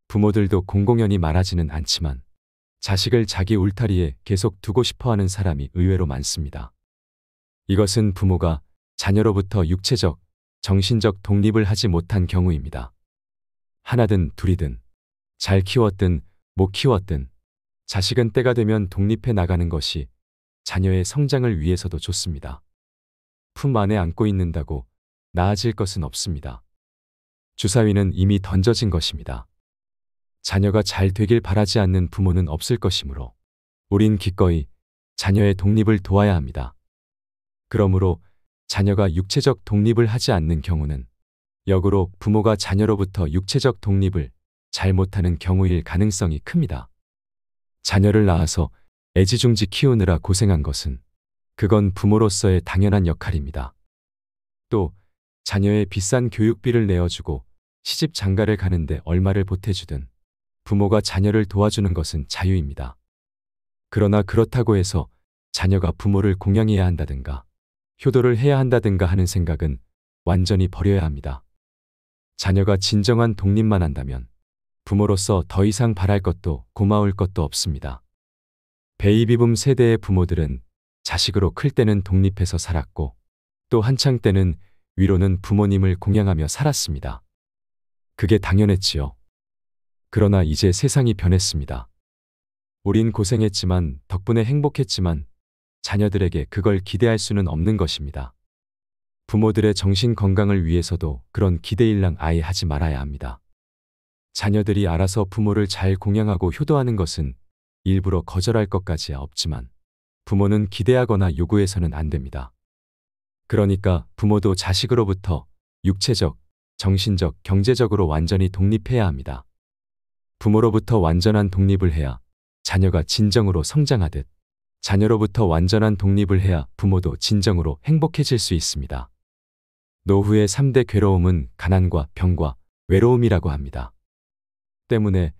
부모들도 공공연히 말하지는 않지만 자식을 자기 울타리에 계속 두고 싶어하는 사람이 의외로 많습니다. 이것은 부모가 자녀로부터 육체적, 정신적 독립을 하지 못한 경우입니다. 하나든 둘이든, 잘 키웠든 못 키웠든 자식은 때가 되면 독립해 나가는 것이 자녀의 성장을 위해서도 좋습니다. 품 안에 안고 있는다고 나아질 것은 없습니다. 주사위는 이미 던져진 것입니다. 자녀가 잘 되길 바라지 않는 부모는 없을 것이므로 우린 기꺼이 자녀의 독립을 도와야 합니다. 그러므로 자녀가 육체적 독립을 하지 않는 경우는 역으로 부모가 자녀로부터 육체적 독립을 잘 못하는 경우일 가능성이 큽니다. 자녀를 낳아서 애지중지 키우느라 고생한 것은 그건 부모로서의 당연한 역할입니다. 또 자녀의 비싼 교육비를 내어주고 시집 장가를 가는데 얼마를 보태주든 부모가 자녀를 도와주는 것은 자유입니다. 그러나 그렇다고 해서 자녀가 부모를 공양해야 한다든가 효도를 해야 한다든가 하는 생각은 완전히 버려야 합니다. 자녀가 진정한 독립만 한다면 부모로서 더 이상 바랄 것도 고마울 것도 없습니다. 베이비붐 세대의 부모들은 자식으로 클 때는 독립해서 살았고 또 한창 때는 위로는 부모님을 공양하며 살았습니다. 그게 당연했지요. 그러나 이제 세상이 변했습니다. 우린 고생했지만 덕분에 행복했지만 자녀들에게 그걸 기대할 수는 없는 것입니다. 부모들의 정신 건강을 위해서도 그런 기대일랑 아예 하지 말아야 합니다. 자녀들이 알아서 부모를 잘 공양하고 효도하는 것은 일부러 거절할 것까지야 없지만 부모는 기대하거나 요구해서는 안 됩니다. 그러니까 부모도 자식으로부터 육체적, 정신적, 경제적으로 완전히 독립해야 합니다. 부모로부터 완전한 독립을 해야 자녀가 진정으로 성장하듯 자녀로부터 완전한 독립을 해야 부모도 진정으로 행복해질 수 있습니다. 노후의 3대 괴로움은 가난과 병과 외로움이라고 합니다. 때문에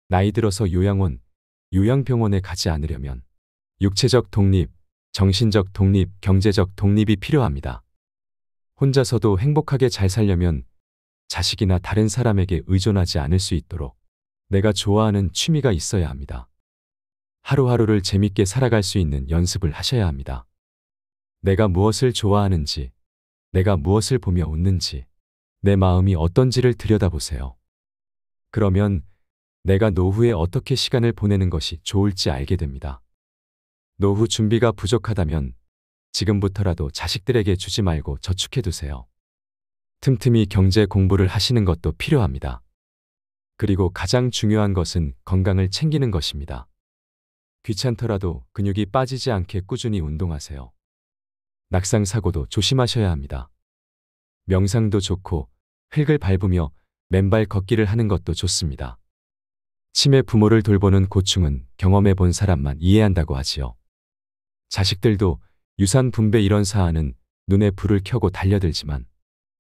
나이 들어서 요양원, 요양병원에 가지 않으려면 육체적 독립, 정신적 독립, 경제적 독립이 필요합니다. 혼자서도 행복하게 잘 살려면 자식이나 다른 사람에게 의존하지 않을 수 있도록 내가 좋아하는 취미가 있어야 합니다. 하루하루를 재밌게 살아갈 수 있는 연습을 하셔야 합니다. 내가 무엇을 좋아하는지, 내가 무엇을 보며 웃는지, 내 마음이 어떤지를 들여다보세요. 그러면 내가 노후에 어떻게 시간을 보내는 것이 좋을지 알게 됩니다. 노후 준비가 부족하다면 지금부터라도 자식들에게 주지 말고 저축해두세요. 틈틈이 경제 공부를 하시는 것도 필요합니다. 그리고 가장 중요한 것은 건강을 챙기는 것입니다. 귀찮더라도 근육이 빠지지 않게 꾸준히 운동하세요. 낙상 사고도 조심하셔야 합니다. 명상도 좋고 흙을 밟으며 맨발 걷기를 하는 것도 좋습니다. 치매 부모를 돌보는 고충은 경험해 본 사람만 이해한다고 하지요. 자식들도 유산 분배 이런 사안은 눈에 불을 켜고 달려들지만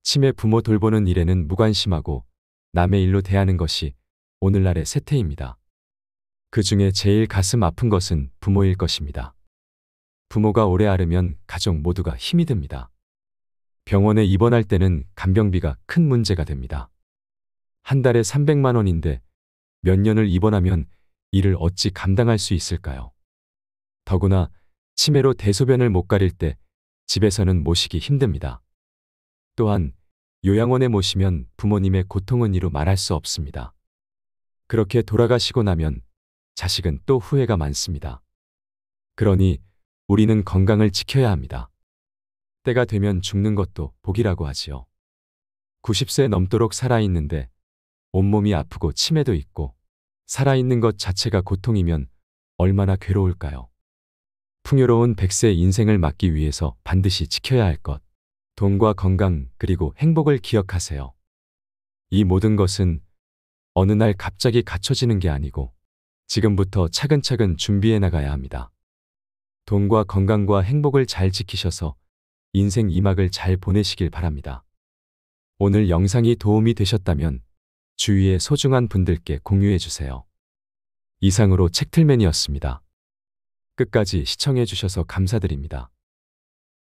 치매 부모 돌보는 일에는 무관심하고 남의 일로 대하는 것이 오늘날의 세태입니다. 그 중에 제일 가슴 아픈 것은 부모일 것입니다. 부모가 오래 앓으면 가족 모두가 힘이 듭니다. 병원에 입원할 때는 간병비가 큰 문제가 됩니다. 한 달에 300만 원인데 몇 년을 입원하면 이를 어찌 감당할 수 있을까요? 더구나 치매로 대소변을 못 가릴 때 집에서는 모시기 힘듭니다. 또한 요양원에 모시면 부모님의 고통은 이루 말할 수 없습니다. 그렇게 돌아가시고 나면 자식은 또 후회가 많습니다. 그러니 우리는 건강을 지켜야 합니다. 때가 되면 죽는 것도 복이라고 하지요. 90세 넘도록 살아있는데 온몸이 아프고 치매도 있고 살아있는 것 자체가 고통이면 얼마나 괴로울까요? 풍요로운 100세 인생을 맞기 위해서 반드시 지켜야 할 것, 돈과 건강 그리고 행복을 기억하세요. 이 모든 것은 어느 날 갑자기 갖춰지는 게 아니고 지금부터 차근차근 준비해 나가야 합니다. 돈과 건강과 행복을 잘 지키셔서 인생 2막을 잘 보내시길 바랍니다. 오늘 영상이 도움이 되셨다면 주위의 소중한 분들께 공유해 주세요. 이상으로 책틀맨이었습니다. 끝까지 시청해 주셔서 감사드립니다.